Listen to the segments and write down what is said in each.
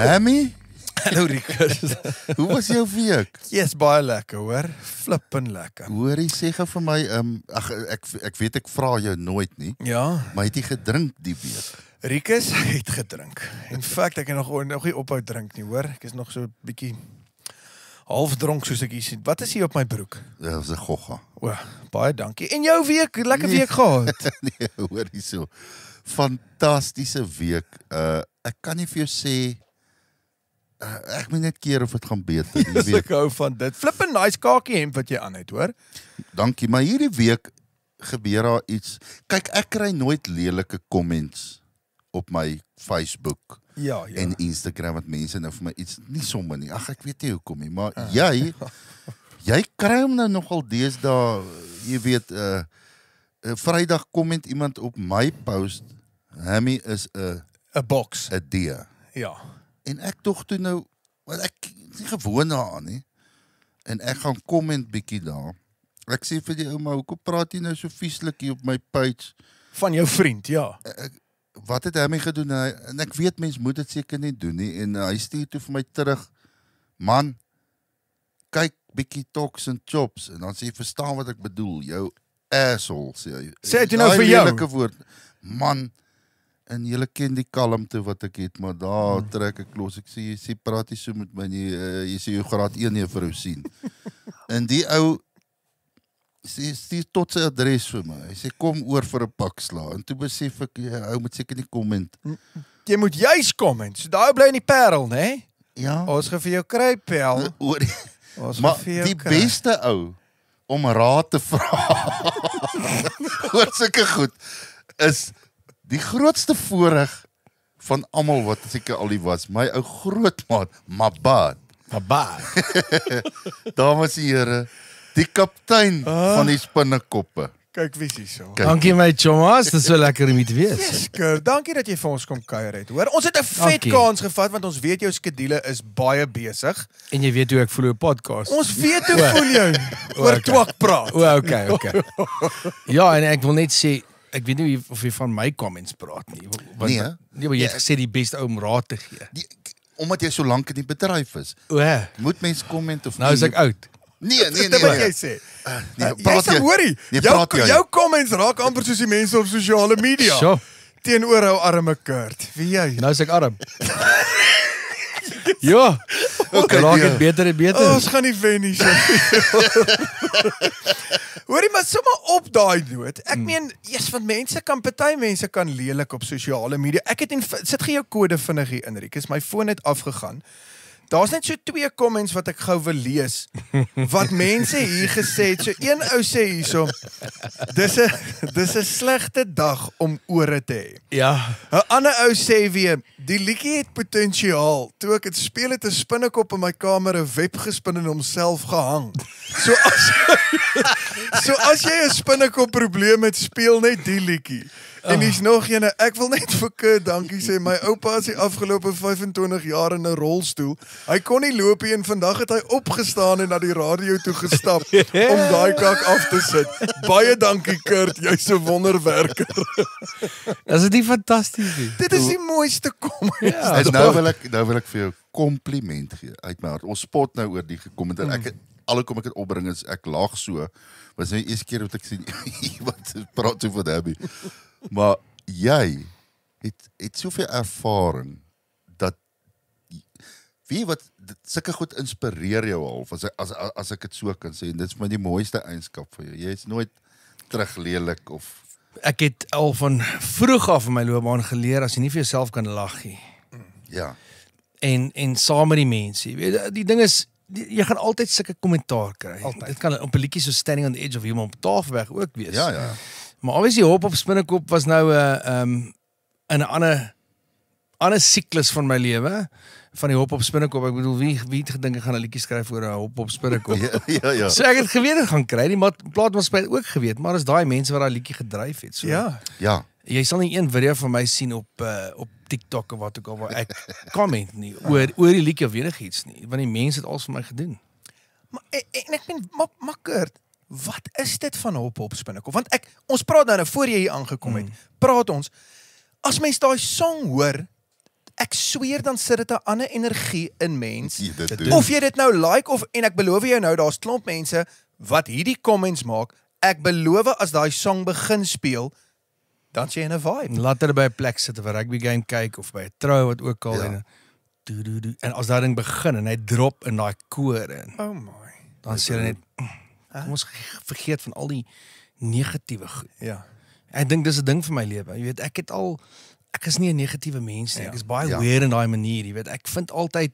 Hammy, Hallo Rikus. hoe was jou week? Yes, baie lekker hoor. Flippin lekker. Hoorie, sê gou vir my, ek weet ek vra jou nooit nie, Ja, maar het jy gedrink die week? Rikus het gedrink. In fact, ek het nog nie ophou drink nie hoor. Ek is nog so 'n bietjie half dronk soos ek hier sien. Wat is hier op my broek? Dat was 'n gogga. O, baie dankie. En jou week, lekker week gehad. Nee, hoorie so. Fantastiese week. Ek kan nie vir jou sê, ek moet net keer of het gaan beter. Yes, ek hou van dit. Flippin nice kakie hemp wat jy aan het, hoor. Dankie, maar hierdie week gebeur daar iets. Kyk, ek kry nooit lelike comments op my Facebook Ja. en Instagram wat mense nou vir my iets nie sommer nie. Ag, ek weet nie hoekom nie, maar jy kry hom nou nogal deesdae, jy weet, Vrydag komment iemand op my post, Hammy is 'n box. D. Ja. En ek tog toe nou, want ek is nie gewoon daaraan nie. En ek gaan comment bietjie daar. Ek sê vir die ou, maar hoekom praat jy nou so vieslik hier op my page? Van jou vriend, ja. Wat het Hammy gedoen? En ek weet mens moet dit seker nie doen nie. En hy stuur toe vir my terug, man, kyk bietjie Talks and Chops. En dan sê hy, verstaan wat ek bedoel, jou asshole, sê hy. Sê dit nou vir jou? Lelike woord. Man, en julle ken die kalmte wat ek het, maar daar trek ek los. Ek sê, jy sê, praat nie so met my nie, jy sê, jou graad 1 juffrou sien. En die ou, sê, stuur tot sy adres vir my. Hy sê, kom oor vir 'n pak sla. En toe besef ek, ou moet seker nie comment. Jy moet juist comment. So daar bly in die Parel, né? Ja. Ons gaan vir jou kry, pel. Maar die beste ou om raad te vra oor sulke goed is die grootste voorreg van almal wat seker al die was. My ou grootmaat, Mabad. Dames en here, die kaptein van die spinnekoppe. Kyk wie is hier so. Kyk. Dankie my chommas, dit is so lekker om hier te wees. Yes, Kurt, dankie dat jy vir ons kom kuier het. Hoor, ons het 'n vet Dankie. kans gevat want ons weet jou skedule is baie besig. En jy weet hoe ek voel oor 'n podcast. Ons weet hoe voel jy oor okay. twak praat. Okay. Ja, en ek wil net sê, ek weet nie of jy van my comments praat nie. Want, Nee, maar jy het gesê die beste ou om raad te gee. Omdat jy so lank in die bedryf is, O, moet mens comment of nou is ek oud. Nee. Dit wat jy sê. Nee, Jy praat sê hoorie, Nee, praat jy. jou comments raak amper soos die mense op sosiale media. Sjoe. Teenoor ou arme Kurt. Wie jy? Nou is ek arm. Ja. Okay, Raak nee. dit beter en beter. Ons gaan nie wen nie. Hoorie, maar sommer op daai noot. Ek meen, want party mense kan lelik op sosiale media. Ek het sit gee jou kode vinnig hier in, Rikus. My foon het afgegaan. Daar's net so 2 comments wat ek gou wil lees. Wat mense hier gesê het. So een ou sê hierso, dis 'n slegte dag om ore te hê. Ja. 'n ander ou sê weer, die liedjie het potensiaal. Toe ek dit speel het 'n spinnekop in my kamer 'n web gespin en homself gehang. So as jy 'n spinnekop probleem het, speel net die liedjie. En hier's nog een, ek wil net vir Kurt dankie sê. My oupa is die afgelope 25 jaar in 'n rolstoel. Hy kon nie loop nie en vandag het hy opgestaan en na die radio toe gestap om daai kak af te sit. Baie dankie Kurt, jy's 'n wonderwerker. Is dit nie fantasties nie? Dit is die mooiste kom. Ja, En nou wil ek vir jou kompliment gee uit my hart. Ons spot nou oor die kommentaar. Alhoewel ek dit opbring is ek lag so. Was nou die eerste keer wat ek sien wat praat so van Abby. Maar jy het soveel ervaring dat weet jy wat sulke goed inspireer jou half as ek dit so kan sê en dit is my die mooiste eienskap van jou. Jy is nooit teruglelik of Ek het al van vroeg af in my loopbaan geleer as jy nie vir jouself kan lag nie. ja. En saam met die mense. Jy weet, die ding is jy gaan altyd sulke kommentaar kry. Altyd. Dit kan op 'n liedjie so Standing on the Edge of iemand op Tafelberg ook wees. Ja. Maar obviously Hop op Spinnekop was nou 'n ander siklus van my lewe. Van die Hop op Spinnekop. Ek bedoel wie het gedink ek gaan 'n liedjie skryf oor 'n Hop op Spinnekop? Ja. So ek het geweet ek gaan kry, die plaatmaatskappy het ook geweet, maar is daai mense wat daai liedjie gedryf het. So Ja. jy sal nie een video van my sien op TikTok of wat ook al waar ek comment nie oor die liedjie of enigiets nie, want die mense het alles vir my gedoen. Maar en ek meen, maar Kurt, wat is dit van Hop op Spinnekop? Want ons praat nou voor jy hier aangekom het, praat ons, as mens daai song hoor, ek sweer dan sit dit 'n ander energie in mens. Jy dit Dit doen. Of jy dit nou like of en ek beloof jou nou, daar's klomp mense wat hierdie comments maak. Ek beloof as daai song begin speel, dan sê jy in 'n vibe. Laat hulle by 'n plek sit of 'n rugby game kyk of by 'n trou wat ook al Ja. en as daai ding begin en hy drop in daai koor in, Oh my. dan sê hulle net kom ons vergeet van al die negatiewe goed. Ja. Ek dink dis 'n ding vir my lewe. Jy weet, ek is nie 'n negatiewe mens nie. Ja. Ek is baie Ja. weird in daai manier, jy weet. Ek vind altyd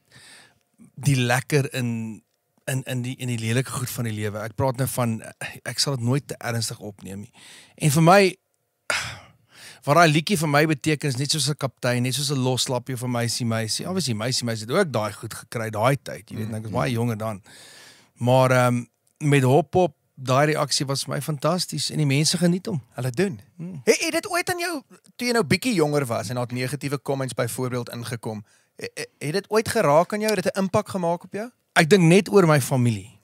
die lekker in die lelike goed van die lewe. Ek praat nou van ek sal dit nooit te ernstig opneem nie. En vir my wat daai liedjie vir my beteken is net soos 'n kaptein, net soos 'n loslapjie vir meisie. Obviously meisie het ook daai goed gekry daai tyd, jy weet, ek was baie jonger dan. Maar met hop-hop, daai reaksie was vir my fantasties en die mense geniet hom. Hulle doen. Het dit ooit aan jou toe jy nou bietjie jonger was en daar het negatiewe comments byvoorbeeld ingekom, het dit ooit geraak aan jou? Het dit 'n impak gemaak op jou? Ek dink net oor my familie.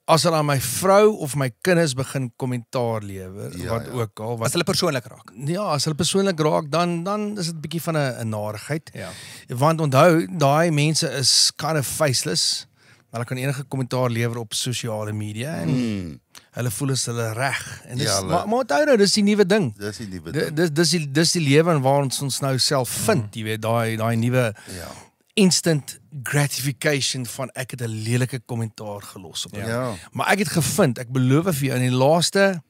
As hulle aan my vrou of my kinders begin kommentaar lewer, Ja, wat ja. ook al, As wat hulle persoonlik raak. ja, as hulle persoonlik raak, dan is dit 'n bietjie van 'n narigheid. Ja. Want onthou, daai mense is kind of faceless. Hulle kan enige kommentaar lewer op sosiale media en hulle voel as hulle reg. En dis Ja, hulle- maar onthou nou, dis die nuwe ding. Dis die nuwe ding. Dis die lewe en waar ons nou self vind, jy weet, daai nuwe Ja. instant gratification van ek het 'n lelike kommentaar gelos op. Ja. Maar ek het gevind, ek beloof vir jou in die laaste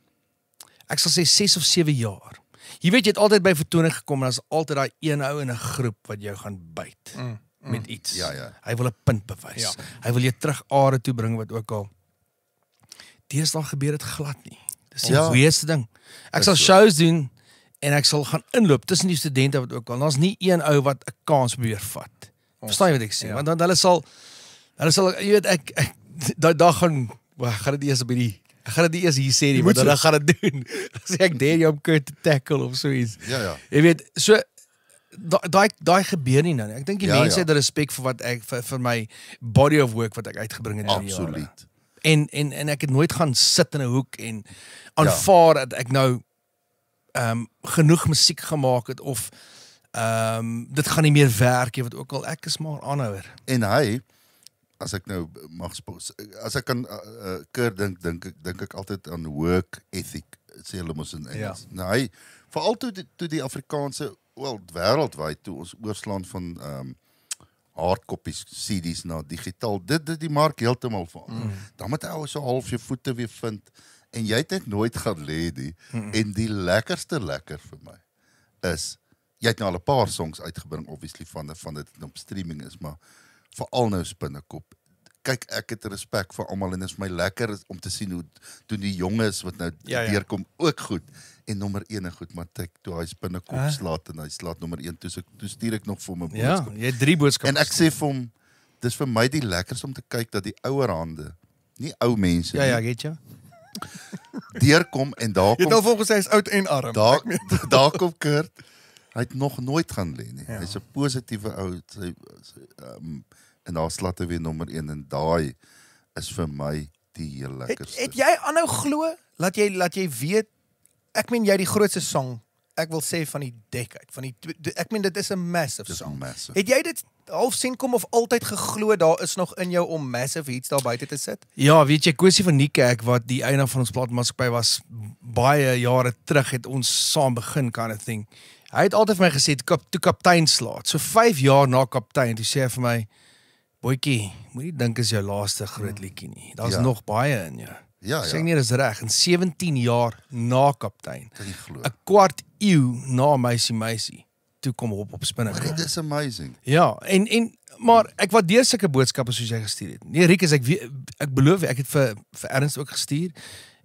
ek sal sê 6 of 7 jaar. Jy weet jy het altyd by vertoning gekom en daar's altyd daai een ou in 'n groep wat jou gaan byt met iets. Ja, ja. Hy wil 'n punt bewys. Ja. Hy wil jou terug aarde toe bring wat ook al. Deesdae gebeur dit glad nie. Dis die weerste ding. Ek sal shows doen en ek sal gaan inloop tussen die studente wat ook al. Daar's nie een ou wat 'n kans probeer vat. Verstaan jy wat ek sê? Ja. Want dan hulle sal jy weet ek daar gaan dit eers by die ek gaan dit nie eers hier sê nie, maar dan gaan dit doen. As ek dare jou om Kurt te tackle of so iets. Ja, ja. Jy weet, so daai gebeur nie nou nie. Ek dink die Ja, mense ja. het respek vir wat ek vir my body of work wat ek uitgebring het in die jare. Absoluut. En ek het nooit gaan sit in 'n hoek en aanvaar dat ek nou genoeg musiek gemaak het of dit gaan nie meer werk nie wat ook al, ek is maar aanhouer. En hy, as ek nou mag as ek kan Kurt dink ek altyd aan work ethic, sê hulle mos in Engels. Ja. Nou hy veral toe die Afrikaanse wêreldwyd toe ons oorslaan van hardcopies CD's na digitaal, dit die mark heeltemal verander. Dan moet ou so half jou voete weer vind en jy het net nooit gaan lê nie. En die lekkerste vir my is jy het nou al 'n paar songs uitgebring obviously van dit op streaming is, maar veral nou Spinnekop. Kyk, ek het respek vir almal en dit is vir my lekker om te sien hoe doen die jonges wat nou deurkom ook goed en nommer 1 goed, maar toe hy Spinnekop slaat en hy slaat nommer 1 toe stuur ek nog vir my Ja, boodskap. jy het 3 boodskappe. En ek sê vir hom, dis vir my die lekkerste om te kyk dat die ouer hande, nie ou mense ja, get jy. deurkom en daar Jy het kom al volgens hy is oud en arm. daar kom Kurt. Hy het nog nooit gaan lê nie. Hy's 'n positiewe ou. En daar slaat hy weer nommer 1 en daai is vir my die heel lekkerste. Het jy aanhou glo? Laat jy weet, ek meen jy die grootste song, ek wil sê van die decade, ek meen dit is 'n massive Dis song. massive. Het jy dit half sien kom of altyd geglo daar is nog in jou om massive hits daar buite te sit? Ja, weet jy, Kosie van Niekerk wat die eienaar van ons platenmaatskappy was baie jare terug het ons saam begin kind of thing. Hy het altyd vir my gesê toe kaptein slaat. So 5 jaar na kaptein, toe sê hy vir my, boetjie, moenie dink is jou laaste groot liedjie nie. Daar's nog baie in jou. Ja, Sê ek nie dis reg. En 17 jaar na kaptein, Kan nie glo. 'n kwart eeu na meisie, toe kom op Spinnekop. Dit is amazing. Ja, maar ek waardeer sulke boodskappe soos jy gestuur het. Nee, Rikus, ek beloof ek het vir Ernst ook gestuur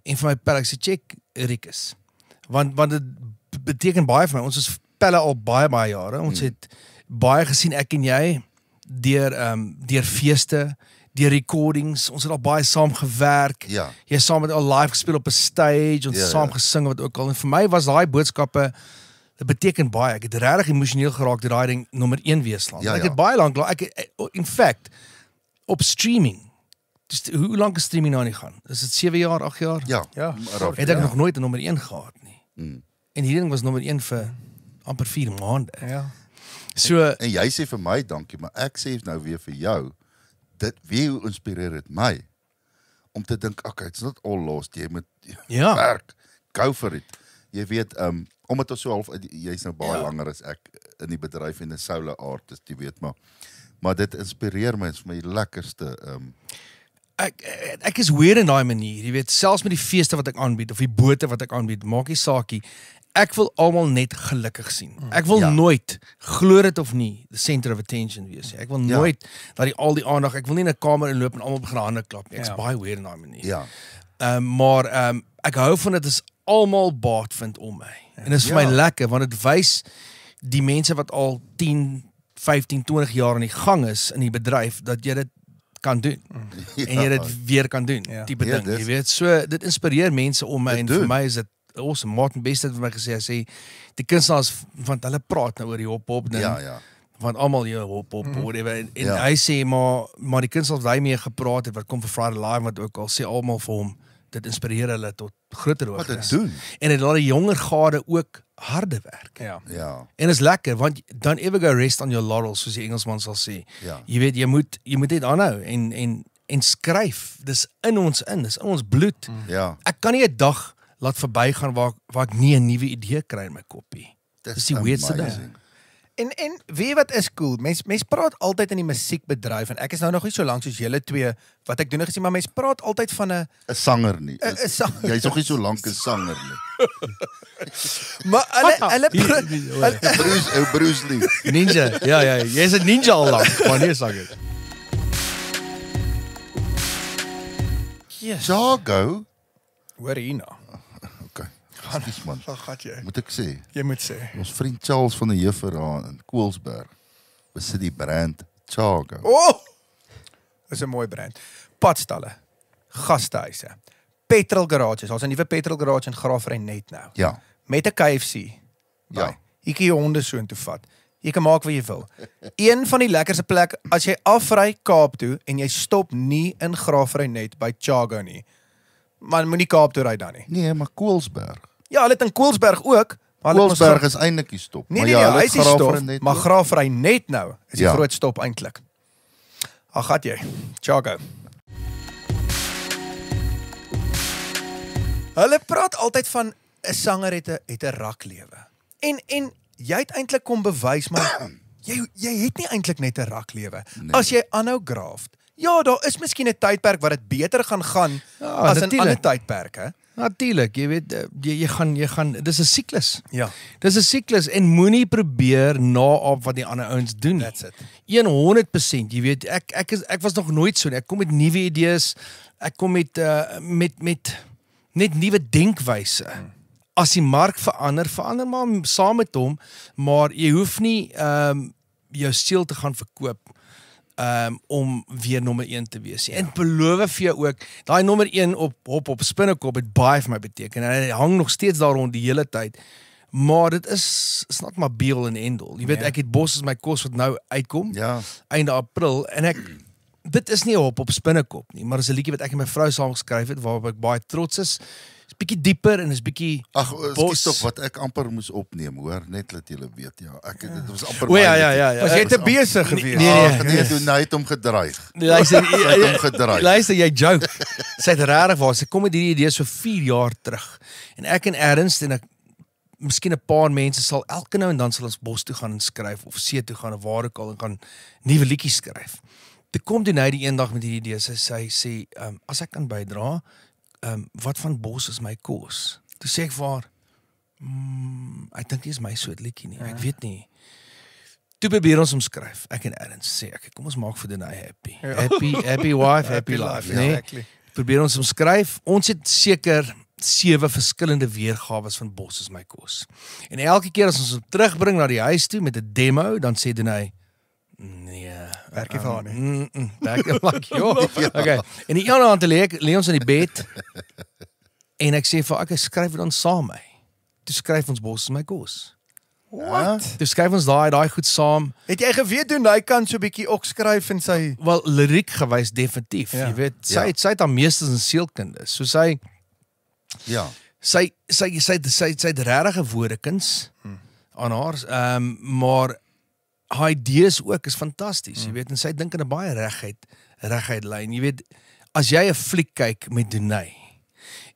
en vir my pel ek sê check Rikus. Want dit beteken baie vir my. Ons is pelle al baie jare. Ons het baie gesien ek en jy deur feeste, deur recordings. Ons het al baie saam gewerk. Ja. Jy saam met al live gespeel op 'n stage, ons het saam gesing wat ook al. En vir my was daai boodskappe dit beteken baie. Ek het regtig emosioneel geraak deur daai ding nommer 1 weeslaan. Ja, Ek het baie lank in fact op streaming. Dus hoe lank is streaming nou nie gaan? Is dit 7 jaar, 8 jaar? Ja. Het ek nog nooit 'n nommer 1 gehad nie. En hierdie ding was nommer 1 vir amper 4 maande. Ja. So En jy sê vir my dankie, maar ek sê nou weer vir jou, wie inspireer het my om te dink, okay, it's not all lost, jy moet Ja. werk, go for it. Jy weet, omdat ons so half, jy's nou baie langer as ek in die bedryf en 'n solo artist, jy weet, maar dit inspireer my, is vir my lekkerste, ek is weer in daai manier, jy weet, selfs met die feeste wat ek aanbied of die bote wat ek aanbied, maak nie saakie. Ek wil almal net gelukkig sien. Ek wil nooit, glo dit of nie, the center of attention wees. Ek wil nooit dat al die aandag, ek wil nie in 'n kamer inloop en almal begin hande klap nie. Ek's baie weer in daai manier. ja, Maar ek hou van dit as almal baat vind om my. En dit is vir my lekker want dit wys die mense wat al 10, 15, 20 jaar in die gang is in die bedryf dat jy dit kan doen. En jy dit weer kan doen. Tipe ding, jy weet. So dit inspireer mense om my en vir my is dit awesome. Martin Best het vir my gesê, hy sê die kunstenaars want hulle praat nou oor die hop ding. ja. Want almal jy hop whatever. En hy sê maar die kunstenaars wat hy mee gepraat het wat kom vir Friday Live wat ook al sê almal vir hom dit inspireer hulle tot groter hoogtes. Wat dit doen. En dit laat die jonger garde ook harde werk. Ja, En is lekker want don't ever go rest on your laurels soos die Engelsman sal sê. Ja. Jy weet jy moet net aanhou en skryf. Dis in ons bloed. ja. Ek kan nie 'n dag laat verbygaan waar ek nie 'n nuwe idee kry in my koppie. Dis die weirdste ding. amazing. En weet wat is cool? Mens praat altyd in die musiekbedryf en ek is nou nog nie so lank soos julle twee wat ek doen gesien, maar mens praat altyd van 'n 'n sanger nie. sanger. Jy's nog nie so lank 'n sanger nie. Maar hulle Bruce Lee. Ninja. Ja, jy's 'n ninja al lank, maar nie sanger. Jago. hoor hier nou. Okay. Ekskuus man. Wat gaan jy? Moet ek sê, Jy moet sê. ons vriend Charles van der Heever in Koelsberg besit die brand Jago. Dis 'n mooi brand. Padstalle, gastehuise, petrol garages. Daar's 'n nuwe petrol garage in Graafry net nou. Ja. Met 'n KFC. Ja. Jy kan jou honde soontoe vat. Jy kan maak wat jy wil. Een van die lekkerste plek as jy afry Kaap toe en jy stop nie in Graafry net by Jago nie. Man moenie Kaap toe ry dan nie. Nee, maar Koelsberg. Ja, hulle het in Koelsberg ook, maar hulle Koelsberg is eintlik die stop. Nee, maar nee, ja, hy is die stop, net maar ook. Graafry net nou is die Ja. groot stop eintlik. Ag gat jy. Jago. Hulle praat altyd van 'n sanger het 'n raklewe. En jy het eintlik kom bewys maar jy het nie eintlik net 'n raklewe. Nee. As jy aanhou graaf. Ja, daar is miskien 'n tydperk waar dit beter gaan as in natuurlijk. ander tydperke. Natuurlik, jy weet jy gaan dis 'n siklus. Ja. Dis 'n siklus en moenie probeer naap wat die ander ouens doen nie. That's it. 100%, jy weet ek was nog nooit so nie. Ek kom met nuwe idees. Ek kom met net nuwe denkwyse. As die mark verander maar saam met hom, maar jy hoef nie jou siel te gaan verkoop om weer nommer 1 te wees. En beloof vir jou ook, daai nommer 1 op Spinnekop het baie vir my beteken. En hy hang nog steeds daar rond die hele tyd. Maar dit is not my be all and end all. Jy weet, ek het Bos as my kos wat nou uitkom, Ja. einde April, en dit is nie 'n hop op Spinnekop nie, maar dis 'n liedjie wat ek en my vrou saam geskryf het, waarop ek baie trots is. Is bietjie dieper en is bietjie Ag, Bos. dis tog wat ek amper moes opneem, hoor, net dat julle weet, ja. Dit was amper O ja, my ja, liedjie. ja, ja. Was jy te besig geweest? Ag, nee, doen hy het hom gedreig. Luister, Hy het hom gedreig. luister, jy joke. Sy het regtig waar, sy kom met hierdie idee so 4 jaar terug. En ek en Ernst en miskien 'n paar mense sal elke nou en dan sal ons Bos toe gaan en skryf of see toe gaan of waar ook al en gaan nuwe liedjies skryf. Toe kom hy die eendag met hierdie idee. Sy sê, as ek kan bydra, wat van Bos is my kos? Toe sê ek vir haar, ek dink nie is my soort liedjie nie. Ek weet nie. Toe probeer ons omskryf. Ek en Ernst sê, kom ons maak vir Denai happy. Happy wife, happy life, ja, nee. exactly. Probeer ons omskryf. Ons het seker 7 verskillende weergawe van Bos is my kos. En elke keer as ons hom terugbring na die huis toe met 'n demo, dan sê Denai, nee, Werk nie vir haar nie. Werk nie like, joh. Okay. En die ene aand lê ons in die bed en ek sê vir ek skryf dit dan saam my. Toe skryf ons Bos is my kos. What? Toe skryf ons daai goed saam. Het jy geweet doen hy kan so 'n bietjie ook skryf en sy Wel liriek gewys definitief. Ja. Jy weet, Ja. sy het haar meesters in sielkunde. So sy Ja. het regtig 'n woordekuns aan haar, maar haar idees ook is fantasties, jy weet, en sy dink in 'n baie reguit lyn. Jy weet, as jy 'n fliek kyk met Dunay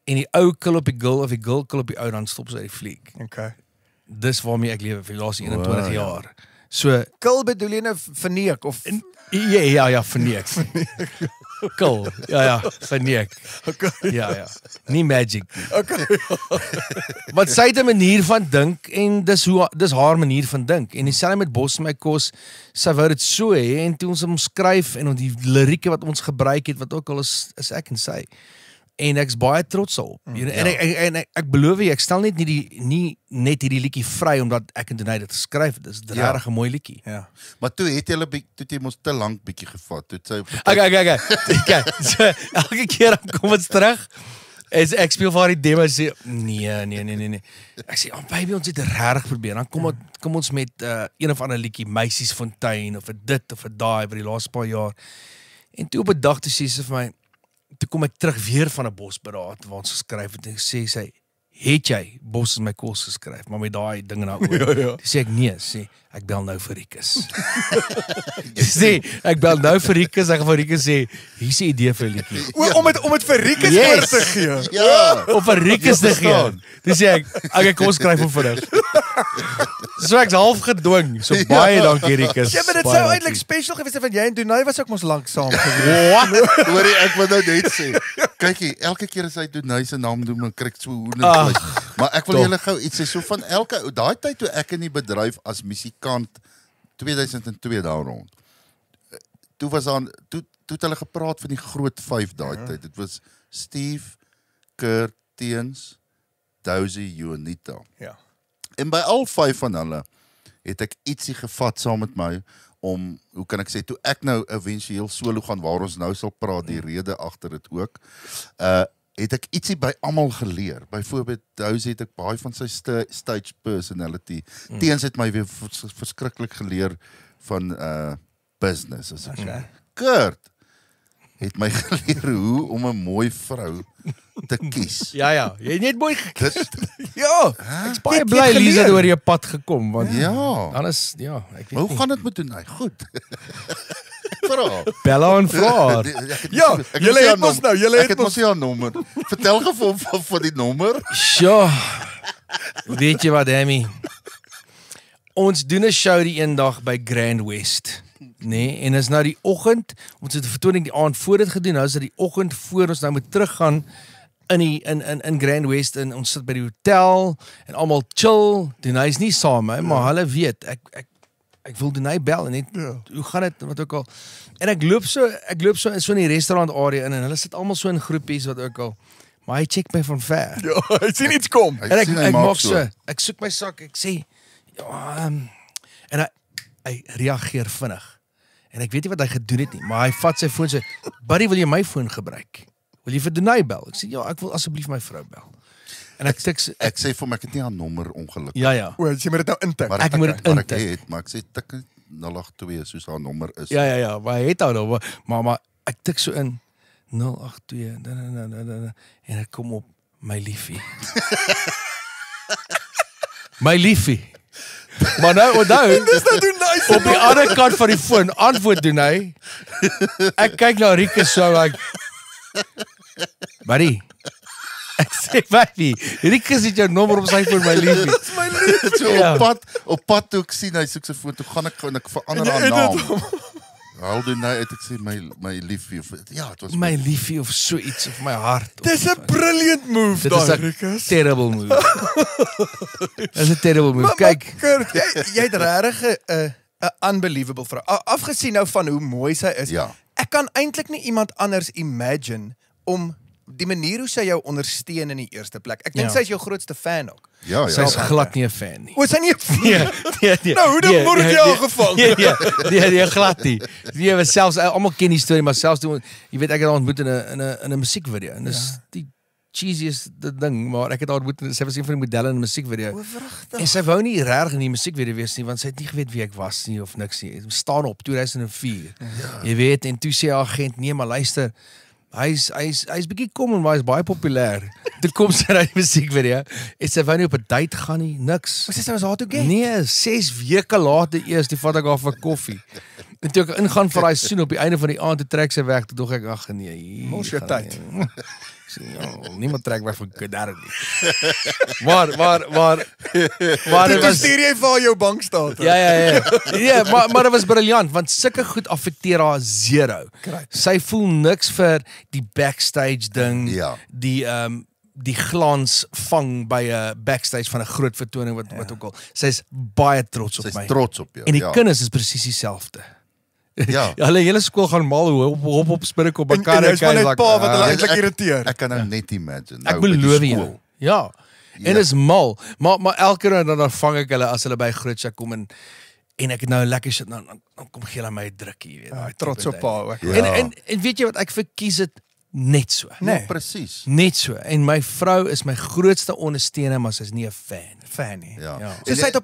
en die ou kill op die girl of die girl kill op die ou, dan stop sy die fliek. Okay. Dis waarmee ek lewe vir die laaste 21 jaar. So Kil bedoel jy nou verneek of ja, verneek. Kil. Ja, verneek. okay. Ja. Nie magic nie. Okay. Want sy het 'n manier van dink en dis haar manier van dink. En dieselfde met Bos my kos, sy wou dit so hê en toe ons hom skryf en die lirieke wat ons gebruik het wat ook al is ek en sy. En ek's baie trots daarop. En ek beloof jy, ek stel nie net hierdie liedjie vry omdat ek en Dunay dit geskryf het. Dis 'n regtig mooi liedjie. Ja. Maar toe het jy mos te lank bietjie gevat. Toe sy Okay. So, elke keer dan kom ons terug. Ek speel vir haar die demo sê nee. Ek sê, baby, ons het regtig probeer. Dan kom ons met een of ander liedjie, Meisiesfontein of 'n dit of 'n daai vir die laaste paar jaar. En toe op 'n dag toe sê sy vir my, toe kom ek terug weer van 'n bosberaad waar ons geskryf het en sê sy, het jy Bos is my kos geskryf, maar met daai dinge daaroor. Ja. Sê ek nee, sê ek bel nou vir Rikus. Sê ek bel nou vir Rikus, ek gaan vir Rikus sê, hier is 'n idee vir 'n liedjie. Om dit vir Rikus Yes. oor te gee. Ja. Of vir Rikus te gee. Dis sê ek, okay, kom ons skryf hom vinnig. So ek's half gedwing. So baie dankie Rikus. Ja, maar dit Baie sou dankie. eintlik special gewees het van jy en Dunay was ook mos lank saam gewees. Hoorie, ek wil nou net sê. Kykie, elke keer as hy Dunay se naam doen, dan kry ek so hoendervleis. Maar ek wil Top. julle gou iets sê, so van daai tyd toe ek in die bedryf as musikant 2002 daar rond. Toe was daar toe het hulle gepraat van die groot 5 daai tyd. Dit was Steve, Kurt, Teens, Dozy, Jonita. Ja. En by al 5 van hulle het ek ietsie gevat saam met my om, hoe kan ek sê, toe ek nou eventueel solo gaan waar ons nou sal praat, die rede agter dit ook, het ek ietsie by almal geleer. Byvoorbeeld, Dozy het ek baie van sy stage personality. Teens het my weer verskriklik geleer van business. As ek Okay. Kurt het my geleer hoe om 'n mooi vrou te kies. Ja, jy het net mooi gekies. Ja. Ek's baie bly Lisa het oor jou pad gekom want Ja. dan is ek weet Maar hoe nie. gaan dit met doen? Nee, goed. Vra. Bella en Vlaar. Ja, julle het mos nou, julle Ek het het mos nie haar nommer. Vertel gou van die nommer. Sjoe. Weet jy wat, Hammy? Ons doen 'n show die een dag by Grand West. Nee, en is nou die oggend, ons het 'n vertoning die aand voor dit gedoen, nou is dit die oggend voor ons nou moet teruggaan in Grand West en ons sit by die hotel en almal chill. Dunay's nie saam met my, maar hulle weet ek wil Dunay bel en net hoe gaan dit wat ook al. En ek loop so in die restaurant area in en hulle sit almal so in groepies wat ook al. Maar hy check my van ver. Ja, hy sien iets kom. Hy En sien hy ek maak maak so, ek soek my sak, ek sê, ja, en hy reageer vinnig. En ek weet nie wat hy gedoen het nie, maar hy vat sy foon sê, buddy, wil jy my foon gebruik? Wil jy vir Dunay bel? Ek sê, ja, ek wil asseblief my vrou bel. En ek tik, Ek sê vir hom ek het nie haar nommer ongelukkig. ja. O, jy moet dit nou intik. Maar Ek moet dit maar ek intik. het, maar ek sê tik 082 soos haar nommer is. Ja, maar hy het nou nog, maar ek tik so in 082 en ek kom op my liefie. My liefie. Maar nou, Dis nou Dunay op die ander kant van die foon, antwoord doen hy. Ek kyk na Rikus so like, buddy. Ek sê, baby, Rikus het jou nommer op sy foon, my liefie. Dis my lief. So Ja. op pad toe ek sien hy soek sy foon, toe gaan ek gou en ek verander haar naam. Haal doen nou uit ek sê my liefie of ja, dit was My liefie of so iets, of my hart. Dis 'n brilliant move Dit is daai, 'n Rikus. terrible move. Dis 'n terrible move. Kyk, Kurt, jy het regtig 'n unbelievable vrou. Afgesien nou van hoe mooi sy is. Ja. Ek kan eintlik nie iemand anders imagine om die manier hoe sy jou ondersteun in die eerste plek. Ek dink Ja. sy is jou grootste fan ook. Ja, sy's ja. glad nie 'n fan nie. O, sy nie 'n fan. Nee. Nou, hoe dit word jy aangevang? Nee, glad nie. Nee, maar selfs almal ken die storie, maar selfs toe jy weet ek het haar ontmoet in 'n musiekvideo en dis die cheesiest ding, maar ek het haar ontmoet, sy was een van die modelle in 'n musiekvideo. O, wragtig. En sy wou nie regtig in die musiekvideo wees nie, want sy het nie geweet wie ek was nie of niks nie. Ek staan op 2004. Jy weet, en toe sê haar agent, nee, maar luister, Hy's bietjie kom, maar hy's baie populêr. Toe kom sy na die musiekvideo en sy wou nie op 'n date gaan nie, niks. Maar sy was hard to get. Nee, 6 weke later eers, die vat ek haar vir koffie. En toe ek ingaan vir daai soen op die einde van die aand, toe trek sy weg, toe dog ek, ag nee, Mos jou tyd. Niemand trek weg van Kedar nie. Maar dit Toe was stuur jy vir haar jou bankstaat. Ja. Ja, maar dit was briljant want sulke goed affekteer haar zero. Correct. Sy voel niks vir die backstage ding, Ja. die glans vang by 'n backstage van 'n groot vertoning wat ook al. Sy's baie trots op Sy's my. trots op jou. En die ja. kinders is presies dieselfde. Ja. Hulle hele skool gaan mal hop op spinnek op En mekaar jy's maar net like, pa wat hulle Ek- eintlik irriteer. Ek kan nou net imagine. Ek by die beloof skool. jou. Ja. En is mal, maar elke keer dan vang ek hulle as hulle by Grootjie kom en ek het nou 'n lekker shit dan kom gee hulle my 'n drukkie, jy weet. daai Trots tipe op ding. pa ook. Ja. En weet jy wat ek verkies het net so. Nee. Ja, presies. Net so. En my vrou is my grootste ondersteuner, maar sy's nie 'n fan nie. Fan nie. Ja. Ja. So sy het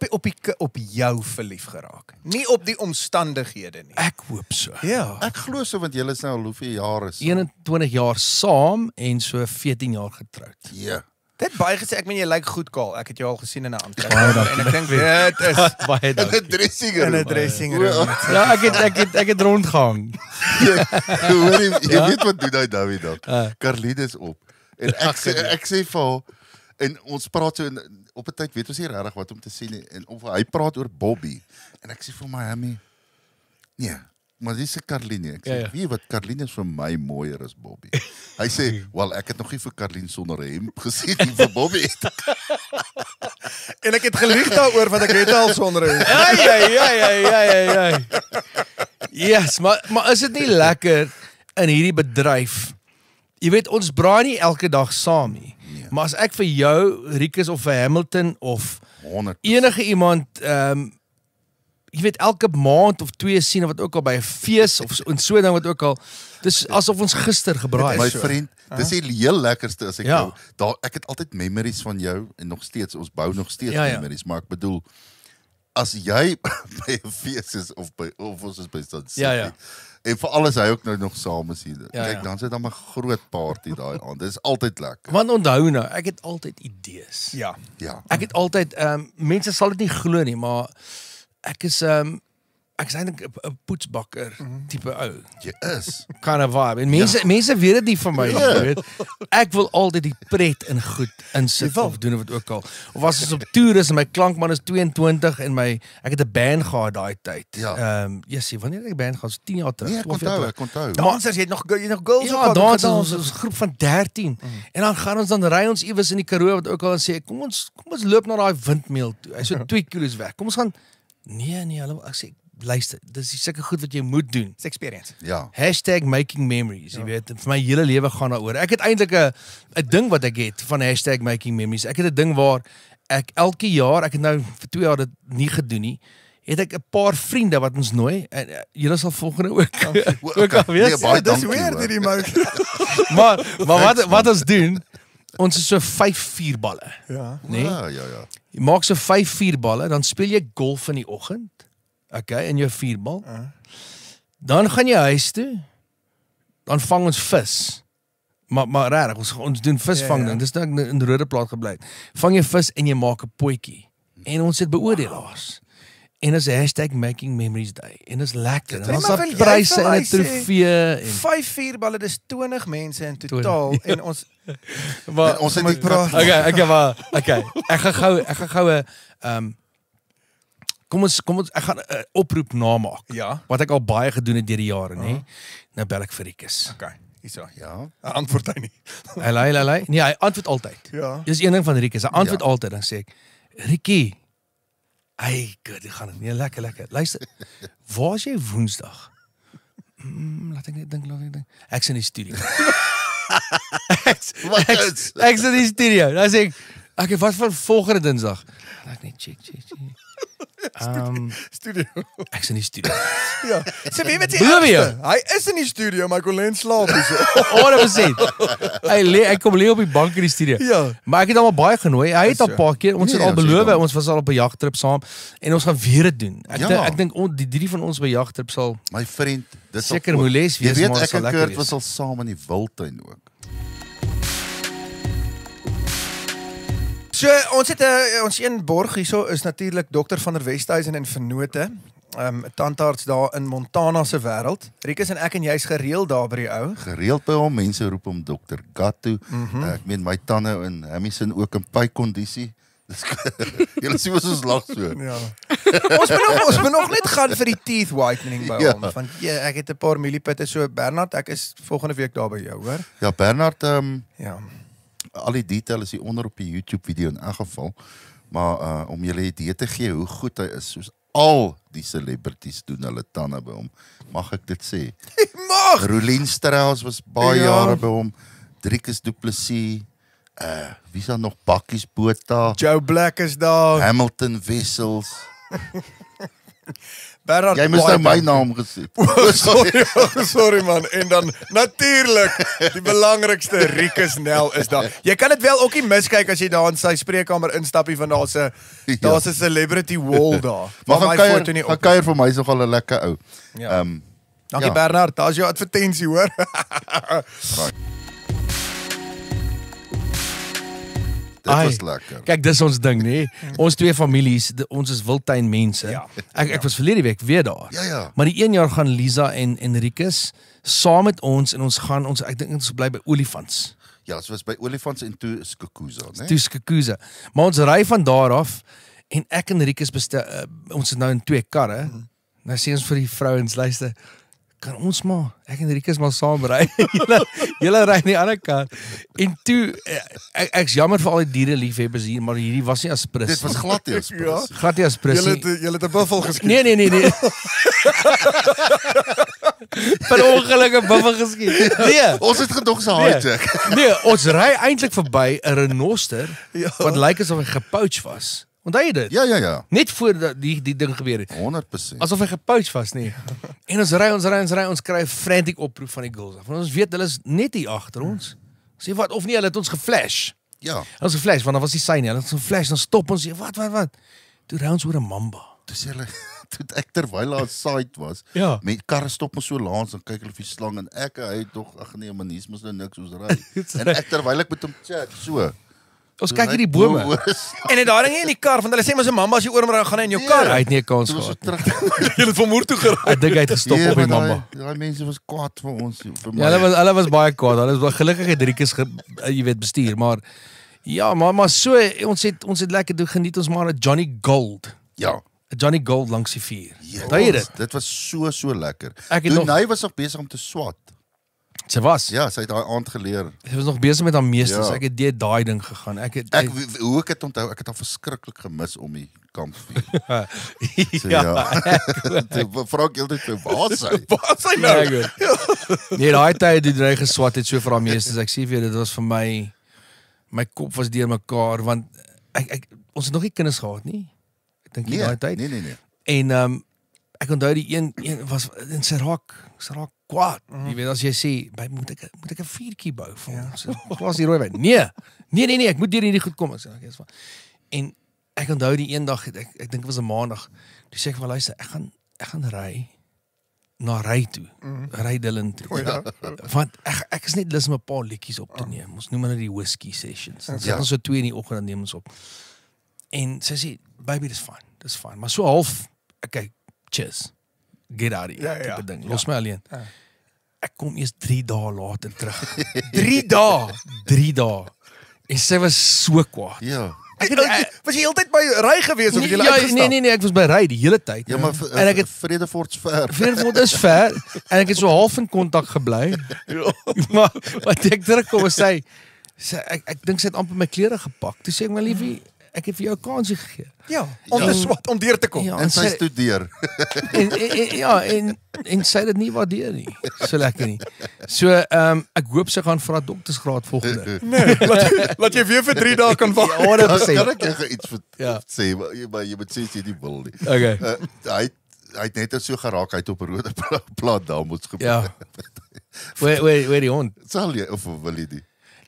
op jou verlief geraak. Nie op die omstandighede nie. Ek hoop so. Ja. Ek glo so want julle is nou al hoeveel jare is. 21 jaar saam en so 14 jaar getroud. Ja. Dit baie gesê, ek meen jy lyk goed Kaal. Ek het jou al gesien in 'n aantrek. Baie dankie. En ek dink dit is Baie In dankie. 'n dressing in 'n room. dressing room. Ja, ek het rondgehang. Hoor jy Ja? weet wat doen hy Dawie dan? Carline is op. En ek sê vir haar en ons praat so op 'n tyd weet ons nie regtig wat om te sê nie en of hy praat oor Bobby en ek sê vir my Hammy nee, maar dis 'n Carline. Ek sê Ja. weet jy wat Carline is vir my mooier as Bobby. Hy sê, "Wel, ek het nog nie vir Carline sonder 'n hemp gesien nie vir Bobby." En ek het gelieg daaroor want ek het al sonder 'n Ja. Yes, maar is dit nie lekker in hierdie bedryf? Jy weet ons braai nie elke dag saam nie. Nee. Maar as ek vir jou, Rikus of vir Hamilton of 100. enige iemand jy weet elke maand of 2 sien of wat ook al by 'n fees of so 'n so ding wat ook al. Dis asof ons gister gebraai My het. vriend, dis die heel lekkerste as ek Ja. jou daar ek het altyd memories van jou en nog steeds ons bou nog steeds Ja. memories, maar ek bedoel as jy by 'n fees is of ons is by Stad City. Ja. En vir alles hy ook nou nog saam is hier. Ja, Kyk, ja. dan sit dan 'n groot party daai aand. Dit is altyd lekker. Want onthou nou, ek het altyd idees. Ja. Ja. Ek het altyd mense sal dit nie glo nie, maar ek is eintlik 'n poetsbakker tipe ou. Jy is. Kind of vibe. En mense weet dit nie van my nie, jy weet. Ek wil altyd die pret in goed insit of doen of wat ook al. Of as ons op toer is en my klankman is 22 en ek het 'n band gehad daai tyd. Ja. Jessie, wanneer het ek 'n band gehad? So 10 jaar terug. Nee, ek 12 jaar onthou, terug. ek onthou. Dansers, jy het nog girls Ja, ook dans gedans. ons 'n groep van 13. En dan ry ons iewers in die Karoo wat ook al en sê kom ons loop na daai windmeel toe. Hy's so 2 km weg. Kom ons gaan Nee, hallo, ek sê luister, dis die sulke goed wat jy moet doen. It's experience. Ja. #making memories, jy weet, vir my hele lewe gaan daaroor. Ek het eintlik 'n ding wat ek het van #making memories. Ek het 'n ding waar ek elke jaar, ek het nou vir 2 jaar dit nie gedoen nie, het ek 'n paar vriende wat ons nooi en julle sal volgende ook ook al weet. Nee, baie Dis dankie, weird hoor. hierdie mou. Maar wat ons doen, ons is so 5 vierballe, Ja. nee? Ja. Jy maak so 5 vierballe, dan speel jy golf in die oggend. Okay, in jou vierbal. Dan gaan jy huis toe. Dan vang ons vis. Maar regtig, ons doen visvang Ja. ding. Dis nou in Rodeplaat gebly. Vang jy vis en jy maak 'n potjie. En ons het beoordelaars. En is #making memories day. En dis lekker. En Nee, ons maar het wil jy pryse vir en my 'n trofee en 5 vierballe, dis 20 mense in totaal en ons maar Ons het moet nie praat. Okay. Ek gaan gou 'n kom ons ek gaan 'n oproep namaak. Ja. Wat ek al baie gedoen het deur die jare, nê. Nou bel ek vir Rikus. Okay, hierso. Ja. Antwoord hy nie. Hy. Nee, hy antwoord altyd. Ja. Dis een ding van Rikus. Hy antwoord Ja. altyd dan sê ek, "Rikkie, dit gaan dit nie lekker. Luister, waar is jy Woensdag?" Laat ek net dink. Ek's in die studio. Ek's in die studio. Dan sê ek, "Okay, wat van volgende Dinsdag?" Laat ek net check. Studio. Ek's in die studio. Ja. Sê weet jy Beloof jy? ergste? Hy is in die studio, maar ek kon net slaap hierso. 100%. Ek kom lê op die bank in die studio. Ja. Maar ek het hom al baie genooi. Hy het al 'n paar keer, ons het Nee, al as jy beloof, dan- ons was al op 'n jagtrip saam en ons gaan weer dit doen. Ja. Ek dink die drie van ons by jagtrip sal My vriend, dit sal seker moeiles Jy wees, weet maar dit ek sal en lekker Kurt wees. was al saam in die wildtuin ook. So ons het ons een borg hierso is natuurlik Dr. van der Westhuizen in Vennote. 'n tandarts daar in Montana se wêreld. Rikus en ek en jy's gereeld daar by die ou. Gereeld by hom, mense roep hom Dr. Gatto. Ek meen my tande in Hamilton ook in pykondisie. Julle sien ons lag so. Ja. ons moet nog net gaan vir die teeth whitening by hom, want ek het 'n paar mieliepitte so Bernard, ek is volgende week daar by jou, hoor. Ja, Bernard, Ja. al die detail is hier onder op die YouTube video in elk geval. Maar om julle 'n idee te gee hoe goed hy is, soos al die celebrities doen hulle tande by hom. Mag ek dit sê? Mag. Rolien Strauss was baie Ja. jare by hom. Driekus Du Plessis, wie's daar nog? Bakkies Botha, Joe Black is daar. Hamilton Wessels. Bernard. Jy moes nou my naam gesê. Sorry man. En dan natuurlik die belangrikste Rikus Nel is daar. Jy kan dit wel ook nie miskyk as jy daar in sy spreekkamer instappie van daar's 'n celebrity wall daar. Maar Waar my foto nie gaan op. kuier vir my is nogal 'n lekker ou. Ja. Dankie ja. Bernard, daar's jou advertensie, hoor. Dit Ai, was lekker. Kyk, dis ons ding, nê. Ons twee families, ons is wildtuin mense. Ja. Ek was verlede week weer daar. Ja. Maar die een jaar gaan Lisa en Rikus saam met ons en ons gaan ek dink ons bly by olifants. Ja, dit was by Olifants en toe Skukuza, né? Toe Skukuza. Maar ons ry van daar af en ek en Rikus bestel ons is nou in 2 karre. Nou sê ons vir die vrouens, luister, kan ons maar ek en Rikus maar saam ry. Julle ry in die ander kar. En toe ek's jammer vir al die diereliefhebbers hier, maar hierdie was nie aspris. Dit was glad nie aspris. Ja. glad nie aspris. Julle het 'n buffel geskiet. Nee. Per ongeluk 'n buffel geskiet. Nee. Ons het gedog se Nee. hijack. Nee, ons ry eintlik verby 'n renoster Ja. wat lyk asof hy gepouch was. Onthou jy dit? Ja. Net voor die ding gebeur het. 100%. Asof hy gepouch was, nee. En ons ry, ons kry 'n frantic oproep van die girls af. Want ons weet hulle is net hier agter ons. Sê wat of nie, hulle het ons geflash. Ja. Ons geflash want dan was die syne. Hulle het ons geflash, dan stop ons. Sê wat? Toe ry ons oor 'n mamba. Toe sê hulle toe ek terwyl daar site was. Ja. Met karre stop ons so langs dan kyk hulle vir die slang en ek hy tog ag nee, man, hier mos nou niks ons ry. En ek terwyl ek met hom chat so. Ons kyk hierdie bome. En dit daai ding in die kar, want hulle sê mos 'n mamma as jy oor hom ry, gaan hy in jou kar. Hy het nie 'n kans Toe was gehad. ons nie. terug. Jy het van moer toe gery. Ek dink hy het gestop op die mamba. Daai mense was kwaad vir ons. Vir Ja, hulle was baie kwaad. Hulle was gelukkig het Rikus jy weet bestuur, maar ja, maar so ons het lekker doen geniet ons maar 'n Johnny Gold. Ja. 'n Johnny Gold langs die vuur. Ja, Onthou jy dit? Dit was so lekker. Ek het Toe nog- hy was nog besig om te swat. Sy was. Ja, sy het daai aand geleer. Sy was nog besig met haar meesters. Ja. Ek het deur daai ding gegaan. Hoe ek het onthou, ek het al verskriklik gemis om die kampvuur. So, ja. Toe vra ek heeltyd vir waar is hy? Waar is hy Ja, nou? ek weet. Nee, daai tyd het hy geswat het so vir haar meesters. Ek sê vir jou dit was vir my kop was deurmekaar want ons het nog nie kinders gehad nie. Ek dink daai tyd. Nee. En ek onthou die een was en sy raak kwaad. Jy weet as jy sê, moet ek 'n vuurtjie bou vir ons. Glas die rooi wyn. Nee, ek moet deur hierdie goed kom. Ek sê okay, is van. En ek onthou die een dag ek dink dit was 'n maandag. Toe sê ek vir luister, ek gaan ry na ry toe. Ry Dillon toe. Want ek is net lus om 'n paar liedjies op te neem. Ons noem hulle die whisky sessions. Dan sit ons so 2 in die oggend dan neem ons op. En sy sê, baby, dis fine. Maar so half, okay, cheers. Get out of here. Ja. Tipe ding. Los my alleen. Ek kom eers 3 dae later terug. 3 dae. 3 dae. En sy was so kwaad. Ja. Was jy heeltyd by ry gewees of het jy uitgestap? Nee, ek was by ry die hele tyd. Ja, maar en ek het Vredefords ver. Vredevoort is ver en ek het so half in kontak gebly. Maar wat ek terugkom en sê ek dink sy het amper my klere gepak. Toe sê ek maar liefie, ek het vir jou 'n kansie gegee. Ja, om te swat, om deur te kom. Ja, En sy studeer. en sy het dit nie waardeer nie. So lekker nie. So ek hoop sy gaan vir haar doktersgraad volgende. Nee, laat jy weer vir 3 dae kan wag. 100%. Kan ek jou iets Ja. sê, maar jy moet sê as jy nie wil nie. Okay. Hy het net so geraak, hy het op 'n rode plaat daar moes gebeur. Ja. Where die hond? Sal jy of wil jy nie?